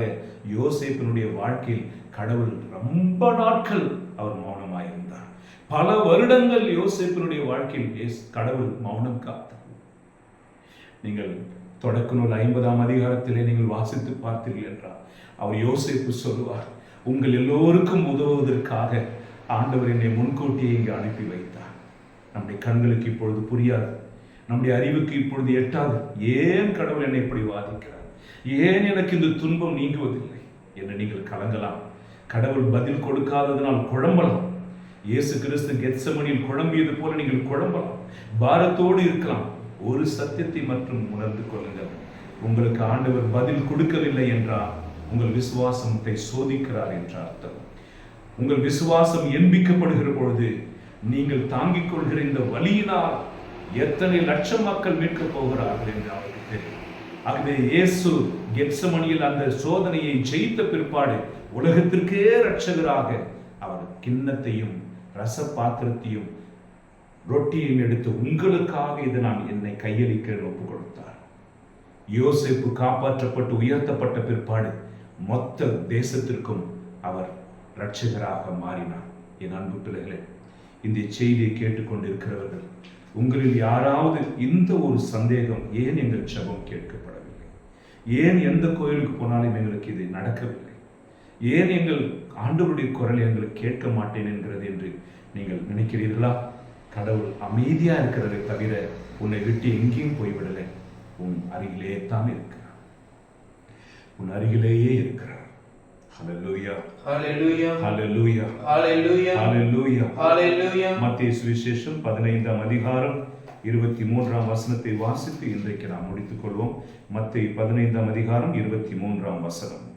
யோசேப்பினுடைய வாழ்க்கையில் கடவுள் ரொம்ப நாட்கள் அவர் மௌனமாயிருந்தார். பல வருடங்கள் யோசேப்பினுடைய வாழ்க்கையில் கடவுள் மௌனம் காத்தார். நீங்கள் தொடக்க நூல் 50ஆம் அதிகாரத்திலே நீங்கள் வாசித்து பார்த்தீர்கள் என்றால் அவர் யோசேப்பு சொல்லுவார், உங்கள் எல்லோருக்கும் உதவுவதற்காக ஆண்டவர் என்னை முன்கூட்டியே இங்கு அனுப்பி வைத்தார். நம்முடைய கண்களுக்கு இப்பொழுது புரியாது, நம்முடைய அறிவுக்கு இப்பொழுது எட்டாது. ஏன் கடவுள் என்னை இப்படி வாதிக்கிறார், ஏன் எனக்கு இந்த துன்பம் நீங்குவதில்லை என்று நீங்கள் கலங்கலாம். கடவுள் பதில் கொடுக்காததனால் குழம்பலாம். இயேசு கிறிஸ்து கெத்செமனில் குழம்பியது போல நீங்கள் குழம்பலாம், பாரத்தோடு இருக்கலாம். ஒரு சத்தியத்தை மற்றும் உணர்ந்து கொள்ளுங்கள், உங்களுக்கு ஆண்டவர் பதில் கொடுக்கவில்லை என்றால் உங்கள் விசுவாசத்தை சோதிக்கிறார் என்ற அர்த்தம். உங்கள் விசுவாசம் எண்பிக்கப்படுகிற பொழுது நீங்கள் தாங்கிக் கொள்கிற இந்த வலியினால் எத்தனை லட்சம் மக்கள் மீட்கப் போகிறார்கள் என்று அவருக்கு தெரியும். ஆகவே இயேசு கெத்செமனியில் அந்த சோதனையை ஜெயித்த பிற்பாடு உலகத்திற்கே இரட்சகராக அவர் கிண்ணத்தையும் ரச பாத்திரத்தையும் ரொட்டியையும் எடுத்து உங்களுக்காக இதை நான் என்னை கையளிக்க ஒப்பு கொடுத்தார். யோசேப்பு காப்பாற்றப்பட்டு உயர்த்தப்பட்ட பிற்பாடு மொத்த தேசத்திற்கும் அவர் இரட்சகராக மாறினார். என் அன்பு பிள்ளைகளே, இந்த செய்தியை கேட்டுக்கொண்டிருக்கிறவர்கள், உங்களில் யாராவது இந்த ஒரு சந்தேகம், ஏன் எங்கள் ஜெபம் கேட்கப்படவில்லை, ஏன் எந்த கோயிலுக்கு போனாலும் எங்களுக்கு இது நடக்கவில்லை, ஏன் எங்கள் ஆண்டவருடைய குரல் எங்களுக்கு கேட்க மாட்டேன் என்கிறது என்று நீங்கள் நினைக்கிறீர்களா? கடவுள் அமைதியா இருக்கிறதை தவிர உன்னை விட்டு எங்கேயும் போய்விடலை. உன் அருகிலே தான் இருக்கிறார், உன் அருகிலேயே இருக்கிறார். ஹல்லேலூயா, ஹல்லேலூயா, ஹல்லேலூயா, ஹல்லேலூயா, ஹல்லேலூயா, ஹல்லேலூயா. மத்தேயு சுவிசேஷம் 15ஆம் அதிகாரம் 23ஆம் வசனத்தை வாசித்து இன்றைக்கு நாம் முடித்துக் கொள்வோம். மத்தேயு 15ஆம் அதிகாரம் 23ஆம் வசனம்.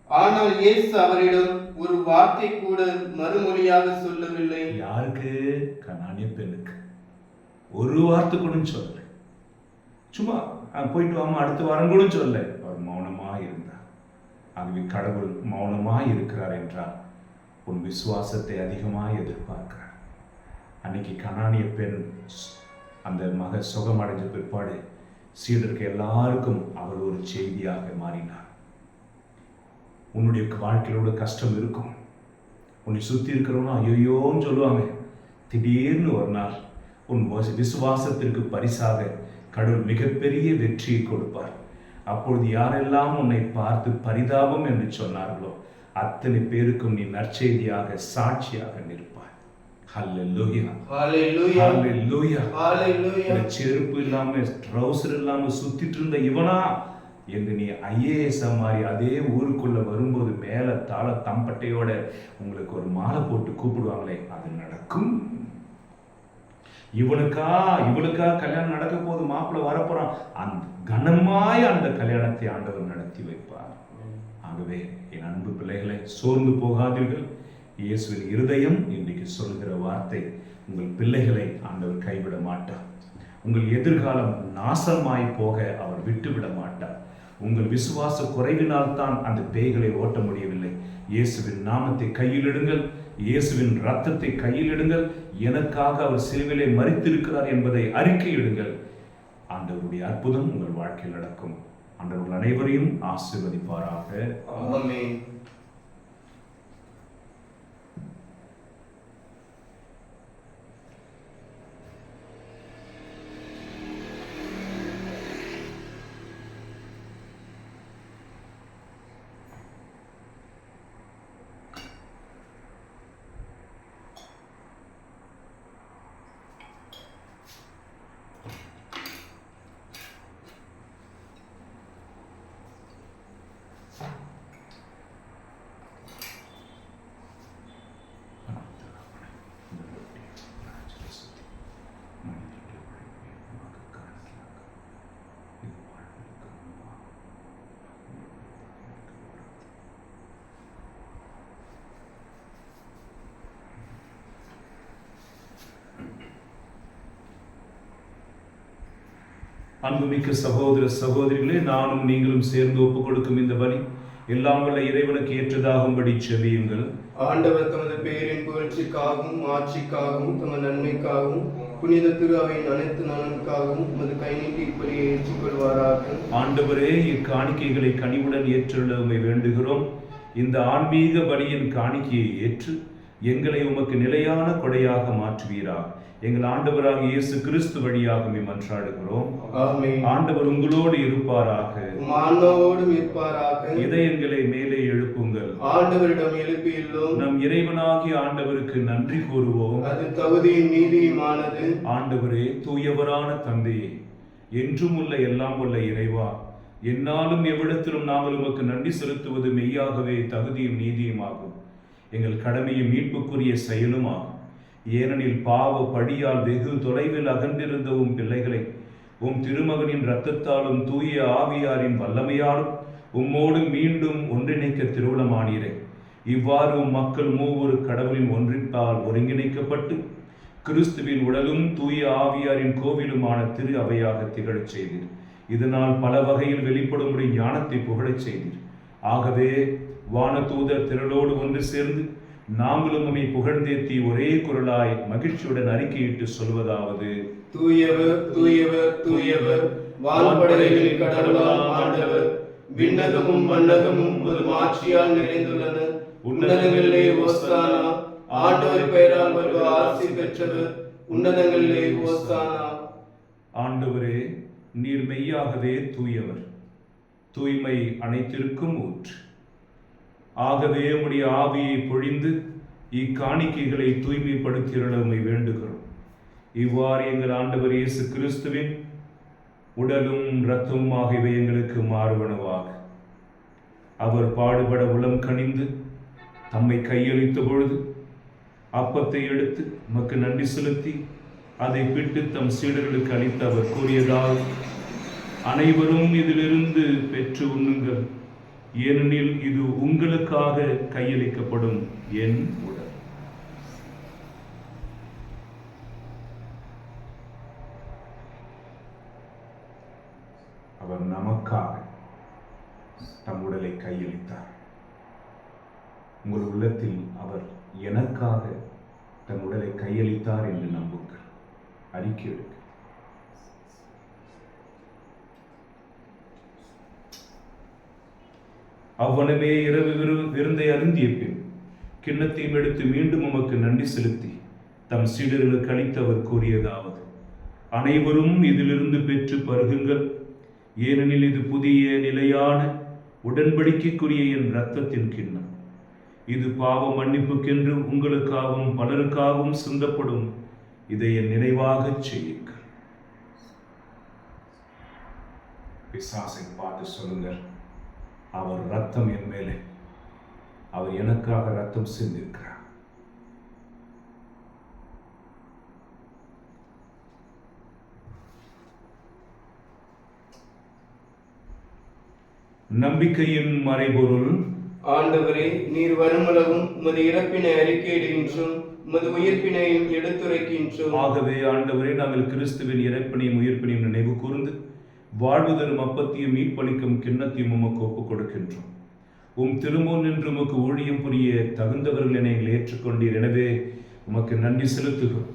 ஆனால் இயேசு அவரிடம் ஒரு வார்த்தை கூட மறுமொழியாக சொல்லவில்லை. யாருக்கு? கனானிய பெண்ணுக்கு. ஒரு வார்த்தை கூட சொல்லல. சும்மா போயிட்டு வாமா அடுத்த வாரம் கூட சொல்ல. அவர் மௌனமா இருந்தார். ஆகவே கடவுள் மௌனமா இருக்கிறார் என்றால் உன் விசுவாசத்தை அதிகமாக எதிர்பார்க்கிறார். அன்னைக்கு கனானிய பெண் அந்த மக சுகமடைஞ்ச பிற்பாடு சீடருக்கு எல்லாருக்கும் அவர் ஒரு செய்தியாக மாறினார். உன்னுடைய வாழ்க்கையோட கஷ்டம் இருக்கும். உன்னை சுற்றி இருக்கிறவனும் ஐயோன்னு சொல்லுவாங்க. திடீர்னு ஒரு நாள் உன் விசுவாசத்திற்கு பரிசாக கடவுள் மிகப்பெரிய வெற்றியை கொடுப்பார். அப்பொழுது யாரெல்லாம் உன்னை பார்த்து பரிதாபம் என்று சொன்னார்களோ அத்தனை பேருக்கும் நீ நற்செய்தியாக சாட்சியாக நிற்பாய். ஹல்லேலூயா, ஹல்லேலூயா, ஹல்லேலூயா, ஹல்லேலூயா. செருப்பு இல்லாம ட்ரவுசர் இல்லாம சுத்திட்டு இருந்த இவனா என்று நீ ஐஏஎஸ் மாதிரி அதே ஊருக்குள்ள வரும்போது மேல தாள தம்பட்டையோட உங்களுக்கு ஒரு மாலை போட்டு கூப்பிடுவாங்களே, அது நடக்கும். இவளுக்கா கல்யாணம் நடக்க போது, மாப்பிள்ளை வரப்போறான், அந்த கனமாய் அந்த கல்யாணத்தை ஆண்டவர் நடத்தி வைப்பார். ஆகவே என் அன்பு பிள்ளைகளை, சோர்ந்து போகாதீர்கள். இயேசுவின் இருதயம் இன்றைக்கு சொல்கிற வார்த்தை, உங்கள் பிள்ளைகளை ஆண்டவர் கைவிட மாட்டார். உங்கள் எதிர்காலம் நாசமாய் போக அவர் விட்டுவிட மாட்டார். உங்கள் விசுவாச குறைவினால் தான் அந்த பேய்களை ஓட்ட முடியவில்லை. இயேசுவின் நாமத்தை கையில் எடுங்கள், இயேசுவின் இரத்தத்தை கையில் எடுங்கள். எனக்காக அவர் சிலுவிலே மரித்திருக்கிறார் என்பதை அறிக்கையிடுங்கள். ஆண்டவருடைய அற்புதம் உங்கள் வாழ்க்கையில் நடக்கும். ஆண்டவர்கள் அனைவரையும் ஆசீர்வதிப்பாராக. ஆமென். அன்புமிக்க சகோதர சகோதரிகளே, நானும் நீங்களும் சேர்ந்து ஒப்புக் கொடுக்கும் இந்த பலி எல்லாம் வல்ல இறைவனுக்கு ஏற்றதாகும்படி செபியுங்கள். ஆண்டவர் தமது பெயரின் புகழ்ச்சிக்காகவும் ஆட்சிக்காகவும் தமது நன்மைக்காகவும் புனித திரு அவையின் அனைத்து நலனுக்காகவும் உமது கை நீட்டி இப்பலியை ஏற்றுக்கொள்வாராக. ஆண்டவரே, இக்காணிக்கைகளை கனிவுடன் ஏற்றுள்ள உம்மை வேண்டுகிறோம். இந்த ஆன்மீக பலியின் காணிக்கையை ஏற்று எங்களை உமக்கு நிலையான கொடையாக மாற்றுவீராக. எங்கள் ஆண்டவராக இயேசு கிறிஸ்து வழியாக மன்றாடுகிறோம். ஆமென். ஆண்டவர் உங்களோடு இருப்பாராக. உம் ஆன்மாவோடும் இருப்பாராக. இதயங்களை மேலே எழுப்புங்கள். ஆண்டவரிடம் எழுப்பியுள்ளோம். நம் இறைவனாகிய ஆண்டவருக்கு நன்றி கூறுவோம். அது தகுதியும் நீதியுமானது. ஆண்டவரே, தூயவரான தந்தையே, என்றும் உள்ள எல்லாம் உள்ள இறைவா, என்னாலும் எவ்விடத்திலும் நாங்கள் உமக்கு நன்றி செலுத்துவது மெய்யாகவே தகுதியும் நீதியுமாகும். எங்கள் கடமையும் மீட்புக்குரிய செயலும் ஆகும். ஏனெனில் பாவ படியால் வெகு தொலைவில் அகன்றிருந்த உம் பிள்ளைகளை உம் திருமகனின் இரத்தத்தாலும் தூய ஆவியாரின் வல்லமையாலும் உம்மோடு மீண்டும் ஒன்றிணைக்க திருவுளமானீரே. இவ்வாறு உம் மக்கள் மூவொரு கடவுளின் ஒன்றிப்பால் ஒருங்கிணைக்கப்பட்டு கிறிஸ்துவின் உடலும் தூய ஆவியாரின் கோவிலுமான திரு அவையாக திகழச் செய்தீர். இதனால் பல வகையில் வெளிப்படும்படி ஞானத்தை புகழச் செய்தீர். ஆகவே வானதூதர் திரளோடு ஒன்று சேர்ந்து நாங்களும் உம்மை புகழ்ந்தேத்தி ஒரே குரலாய் மகிழ்ச்சியுடன் அறிக்கையிட்டு சொல்வதாவது: தூயவர் தூயவர் தூயவர், வான்படைகளின் கடவுளாம் ஆண்டவர். விண்ணகமும் மண்ணகமும் ஒரு மாட்சியால் நிறைந்துள்ளன. உன்னதங்களிலே ஓசானா. ஆண்டவர் பெயரால் வருவார் ஆசி பெற்றவர். உன்னதங்களிலே ஓசானா. ஆண்டவரே, நீர் மெய்யாகவே தூயவர், தூய்மை அனைத்திற்கும் ஊற்று. ஆகவே உம்முடைய ஆவியை பொழிந்து இக்காணிக்கைகளை தூய்மைப்படுத்திட உம்மை வேண்டுகிறோம். இவ்வாறு எங்கள் ஆண்டவர் இயேசு கிறிஸ்துவின் உடலும் இரத்தமும் ஆகியவை எங்களுக்கு மாறுவனவாக. அவர் பாடுபட உளம் கனிந்து தம்மை கையளித்த பொழுது அப்பத்தை எடுத்து உமக்கு நன்றி செலுத்தி அதை பிட்டு தம் சீடர்களுக்கு அளித்து அவர் கூறியதால், அனைவரும் இதிலிருந்து பெற்று உண்ணுங்கள், ஏனெனில் இது உங்களுக்காக கையளிக்கப்படும் என் உடல். அவர் நமக்காக தம் உடலை கையளித்தார். உங்கள் உள்ளத்தில் அவர் எனக்காக தன் உடலை கையளித்தார் என்று நம்புங்கள், அறிக்கை எடுக்க. அவ்வனமே இரவு விருந்தை அருந்திய பின் கிண்ணத்தையும் எடுத்து மீண்டும் உமக்கு நன்றி செலுத்தி தம் சீடர்களுக்கு அளித்து அவர் கூறியதாவது: அனைவரும் இதிலிருந்து பெற்று பருகுங்கள், ஏனெனில் இது புதிய நிலையான உடன்படிக்கைக்குரிய என் இரத்தத்தின் கிண்ணம். இது பாவ மன்னிப்புக்கென்று உங்களுக்காகவும் பலருக்காகவும் சிந்தப்படும். இதை என் நினைவாகச் செய்யுங்கள். பிசாசை பார்த்து சொல்லுங்கள், அவர் ரத்தம் என் மேலே, அவர் எனக்காக ரத்தம் சிந்திருக்கிறார். நம்பிக்கையின் மறைபொருள். ஆண்டவரே, நீர் வருமளவும் உமது இறப்பினை அறிக்கையிடுகின்றோம், உமது உயிர்ப்பினையும் எடுத்துரைக்கின்றோம். ஆகவே ஆண்டவரே, நாங்கள் கிறிஸ்துவின் இறப்பினையும் உயிர்ப்பினையும் நினைவு கூர்ந்து வாழ்வு தரும் அப்பத்தையும் மீட்பளிக்கும் கிண்ணத்தையும் உமக்கு ஒப்புக் கொடுக்கின்றோம். உம் திருமுன் நின்று உமக்கு ஊழியம் புரிய தகுந்தவர்கள் என எங்களை ஏற்றுக்கொண்டீர். எனவே உமக்கு நன்றி செலுத்துகிறோம்.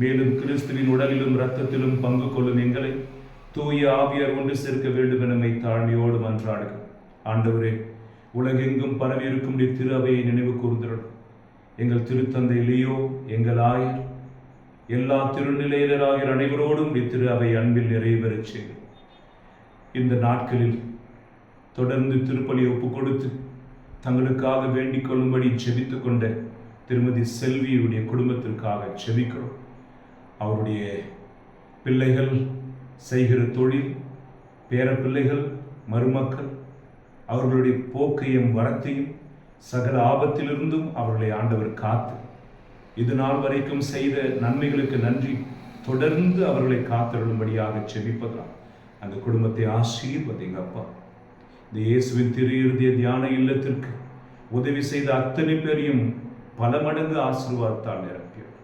மேலும் கிறிஸ்துவின் உடலிலும் இரத்தத்திலும் பங்கு கொள்ளும் எங்களை தூய ஆவியார் ஒன்று சேர்க்க வேண்டும் என தாழ்மையோடு மன்றாடுகிறோம். ஆண்டவரே, உலகெங்கும் பரவி இருக்கும் திரு அவையை நினைவு கூர்ந்தருளும். எங்கள் திருத்தந்தை லியோ, எங்கள் ஆயர், எல்லா திருநிலையினராகிய அனைவரோடும் திரு அவை அன்பில் நிறைவேறச் செய்யும். இந்த நாட்களில் தொடர்ந்து திருப்பலி ஒப்புக் கொடுத்து தங்களுக்காக வேண்டிக் கொள்ளும்படி செபித்துக் கொண்ட திருமதி செல்வியுடைய குடும்பத்திற்காக செபிக்கிறோம். அவருடைய பிள்ளைகள் செய்கிற தொழில், பேர பிள்ளைகள், மருமக்கள், அவர்களுடைய போக்கையும் வரத்தையும் சகல ஆபத்திலிருந்தும் அவர்களை ஆண்டவர் காத்து இது நாள் வரைக்கும் செய்த நன்மைகளுக்கு நன்றி, தொடர்ந்து அவர்களை காத்தருளும்படியாக செபிப்பதால் அந்த குடும்பத்தை ஆசீர்வதிங்க அப்பா. இந்த இயேசுவின் திரு இறுதிய தியான இல்லத்திற்கு உதவி செய்த அத்தனை பேரையும் பல மடங்கு ஆசீர்வாதத்தால் நிரப்பியவர்.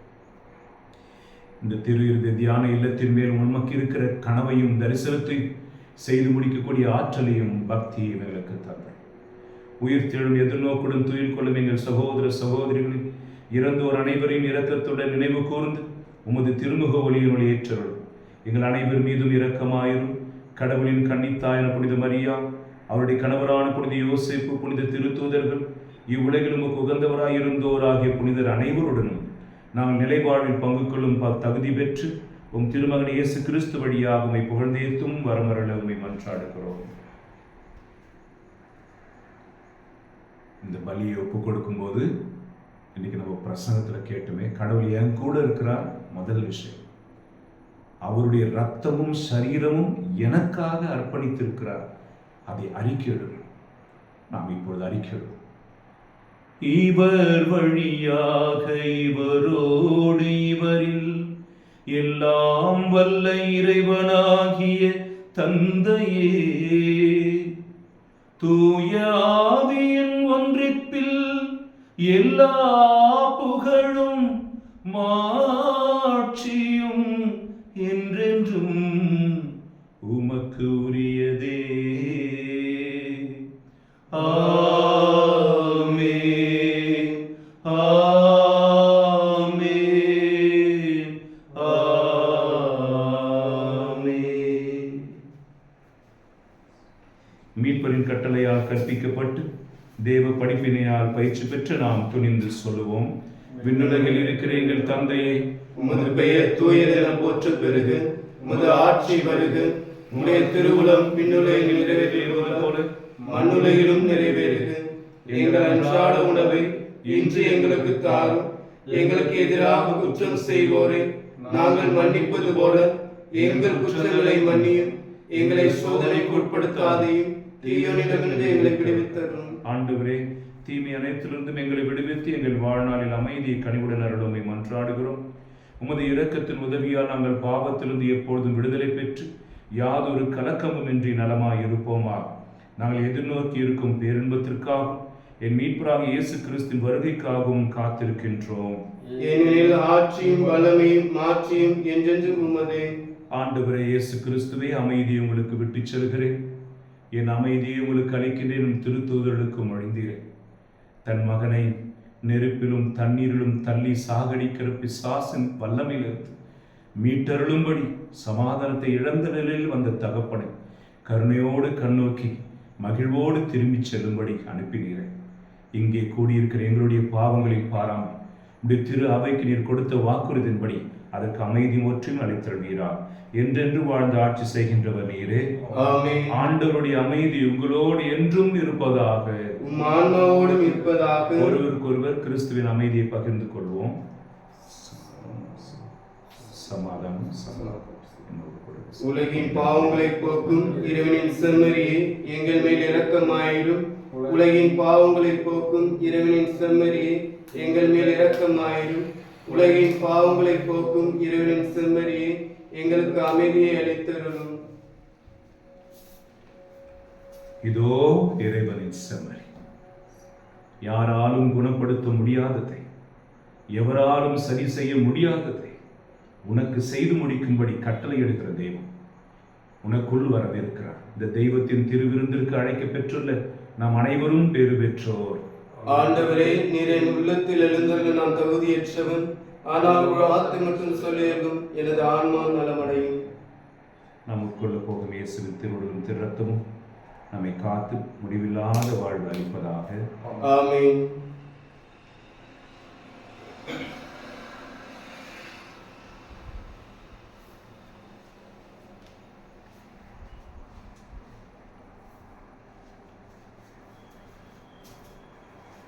இந்த திரு இறுதிய தியான இல்லத்தின் மேல் உண்மைக்கு இருக்கிற கனவையும் தரிசனத்தையும் செய்து முடிக்கக்கூடிய ஆற்றலையும் பக்தியையும் எங்களுக்கு தந்தார். உயிர்த்தெழும் எதிர்நோக்குடன் துயில் கொள்ளும் எங்கள் சகோதர சகோதரிகளின் இறந்தோர் அனைவரையும் இரக்கத்துடன் நினைவு கூர்ந்து உமது திருமுக ஒளியினுடைய ஏற்றருளும். எங்கள் அனைவர் மீதும் இரக்கமாயிரும். கடவுளின் கன்னித்தாயான புனித மரியா, அவருடைய கணவரான புனித யோசேப்பு, புனித திருத்தூதர்கள், இவ்வுலகிலும் உகந்தவராயிருந்தோராகிய புனிதர் அனைவருடனும் நாங்கள் நிலைவாழ்வில் பங்கு கொள்ளும் தகுதி பெற்று உம் திருமகன் இயேசு கிறிஸ்து வழியாக உம்மை புகழ்ந்தேத்தும் வரமருள உம்மை மன்றாடுகிறோம். இந்த பலியை ஒப்புக் கொடுக்கும் போது இன்னைக்கு நம்ம பிரசங்கத்துல கேட்டுமே, கடவுள் என் கூட இருக்கிறார். முதல் விஷயம், அவருடைய இரத்தமும் சரீரமும் எனக்காக அர்ப்பணித்திருக்கிறார். அதை அறிக்கையிடுவோம். நாம் இப்பொழுது அறிக்கையிடுவோம். இவர் வழியாக, இவரோடு, இவரில் எல்லாம் வல்ல இறைவனாகிய தந்தையே, தூய ஆவியின் ஒன்றிப்பில் எல்லா புகழும் மாட்சியும் என்றென்றும் உமக்கு உரியதே. ஆமென், ஆமென், ஆமென். மீட்பரின் கட்டளையால் கற்பிக்கப்பட்டு தேவ படிப்பினையால் பயிற்சி பெற்று நாம் துணிந்து சொல்லுவோம். விண்ணுலகில் இருக்கிற எங்கள் தந்தையை, உமது பெயர் தூயதென போற்ற பெருக, உமது ஆட்சி வருக, உம்முடைய திருவுளம் விண்ணுலகில் நிறைவேறுவது போல மண்ணுலகிலும் நிறைவேறுக. எங்கள் அன்றாட உணவை இன்று எங்களுக்கு தாரும். எங்களுக்கு எதிராக குற்றம் செய்வோரை நாங்கள் மன்னிப்பது போல எங்கள் குற்றங்களை மன்னியும். எங்களை சோதனைக்கு உட்படுத்தாதையும், தீயோனிடமிருந்து எங்களை விடுவித்தரும். ஆண்டவரே, தீமை அனைத்திலிருந்தும் எங்களை விடுவித்து எங்கள் வாழ்நாளில் அமைதியை கனிவுடன் அருளுமை மன்றாடுகிறோம். உமது இரக்கத்தின் உதவியால் நாங்கள் பாவத்திலிருந்து எப்பொழுதும் விடுதலை பெற்று யாதொரு கலக்கமும் இன்றி நலமாய் இருப்போமா. நாங்கள் எதிர்நோக்கி இருக்கும் பேரின்பத்திற்காகவும் என் மீட்பராக இயேசு கிறிஸ்துவின் வருகைக்காகவும் காத்திருக்கின்றோம். ஏனெனில் ஆட்சியும் வல்லமையும் மாட்சியும் என்றென்றும் உமதே. ஆண்டவரே இயேசு கிறிஸ்துவே, அமைதியை உங்களுக்கு விட்டுச் செல்கிறேன், என் அமைதியை உங்களுக்கு அளிக்கின்றேன் திருத்தூதர்களுக்கும் அழிந்தீரேன். தன் மகனை நெருப்பிலும் தண்ணீரிலும் தள்ளி சாகடிக்கிற பிசாசின் வல்லமையிலிருந்து மீட்டருளும்படி சமாதானத்தை இழந்த நிலையில் வந்த தகப்பனை கருணையோடு கண்ணோக்கி மகிழ்வோடு திரும்பிச் செல்லும்படி அனுப்பினீரேன். இங்கே கூடியிருக்கிற எங்களுடைய பாவங்களை பாராமல் உடைய திரு அவைக்கு நீர் கொடுத்த வாக்குறுதியின்படி அதற்கு அமைதி ஒற்றும் அளித்தருள்வீரார். என்றென்று வாழ்ந்து ஆட்சி செய்கின்றவர் நீரே. ஆமென். ஆண்டவருடைய அமைதி உங்களோடு என்றும் இருப்பதாக, உம் ஆன்மாவோடும் இருப்பதாக. ஒருவருக்கொருவர் கிறிஸ்துவின் அமைதியை பகிர்ந்து கொள்வோம். சமாதானம். உலகின் பாவங்களை போக்கும் இறைவனின் செம்மறியே, எங்கள் மேல் இரக்கமாயிரும். உலகின் பாவங்களை போக்கும் இறைவனின் செம்மறியே, எங்கள் மேல் இரக்கமாயிரும். உலகின் பாவங்களை போக்கும் இறைவனின் செம்மறியே, எங்களுக்கு அமைதியை அளித்தருளும். இதோ இறைவனின் செம்மறி, யாராலும் குணப்படுத்த முடியாததை, எவராலும் சரி செய்ய முடியாததை உனக்கு செய்து முடிக்கும்படி கட்டளை எடுக்கிற தெய்வம் உனக்குள் வரவிருக்கிறார். இந்த தெய்வத்தின் திருவிருந்திற்கு அழைக்க பெற்றுள்ள நாம் அனைவரும் பேறு பெற்றோர். ஆண்டவரே, நீர் என் உள்ளத்தில் எழுந்தருள நான் தகுதியற்றவன். ஆனால் ஒரு வார்த்தை மட்டும் சொல்லியதும் எனது ஆன்மா நலமடையும். நாம் உட்கொள்ள போகும் இயேசுவின் திருவுடலும் திரு ரத்தமும் நம்மை காத்து முடிவில்லாத வாழ்வு அளிப்பதாக. ஆமென்.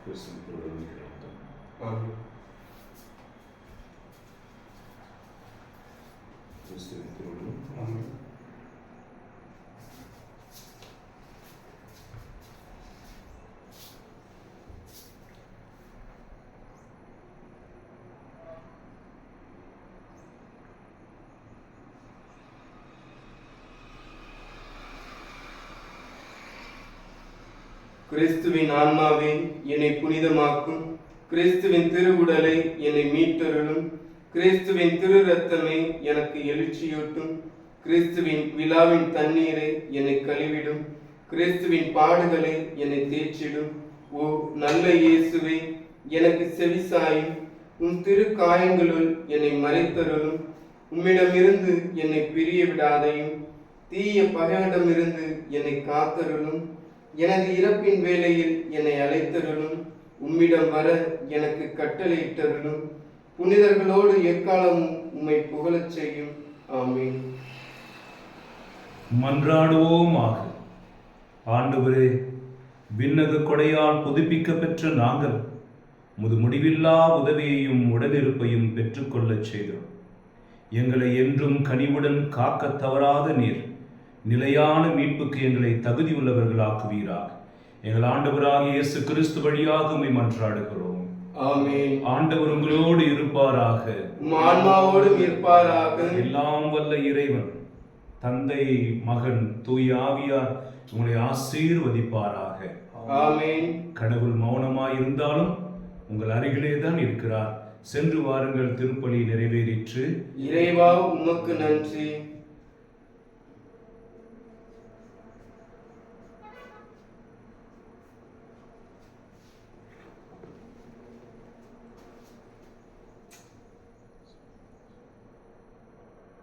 கிறிஸ்துவின் திருவுடலும் திரு ரத்தமும். ஆமென். கிறிஸ்துவின் திருவுடலும். ஆமென். கிறிஸ்துவின் ஆன்மாவே என்னை புனிதமாக்கும். கிறிஸ்துவின் திருவுடலை என்னை மீட்டருளும். கிறிஸ்துவின் திரு ரத்தமே எனக்கு எழுச்சியூட்டும். கிறிஸ்துவின் விழாவின் தண்ணீரை என்னை கழுவிடும். கிறிஸ்துவின் பாடுகளை என்னை தேய்ச்சிடும். ஓ நல்ல இயேசுவே, எனக்கு செவிசாயும். உன் திரு காயங்களுள் என்னை மறைத்தருளும். உம்மிடமிருந்து என்னை பிரிய விடாதையும். தீய பகையிடமிருந்து என்னை காத்தருளும். எனது இறப்பின் வேளையில் என்னை அழைத்தருளும். உம்மிடம் வர எனக்கு கட்டளையிட்டருளும். புனிதர்களோடு எக்காலமும் உம்மை புகழச் செய்யும். ஆமென். மன்றாடுவோமாக. ஆண்டவரே, விண்ணக கொடையால் புதுப்பிக்க பெற்ற நாங்கள் முது முடிவில்லா உதவியையும் உடனிருப்பையும் பெற்றுக்கொள்ளச் செய்தோம். எங்களை என்றும் கனிவுடன் காக்க தவறாத நீர் நிலையான மீட்புக்கு எங்களை தகுதியுள்ளவர்களாக்குவீராக. எங்கள் ஆண்டவராகிய இயேசு கிறிஸ்து வழியாக உம்மை மன்றாடுகிறோம். ஆமென். ஆண்டவர் உங்களோடு இருப்பாராக. உம் ஆன்மாவோடும் இருப்பாராக. எல்லாம் வல்ல இறைவன் தந்தை, மகன், தூய ஆவியார் உங்களை ஆசீர்வதிப்பாராக. ஆமென். கடவுள் மௌனமாயிருந்தாலும் உங்கள் அருகிலே தான் இருக்கிறார். சென்று வாருங்கள், திருப்பலி நிறைவேறிற்று. இறைவா, உமக்கு நன்றி.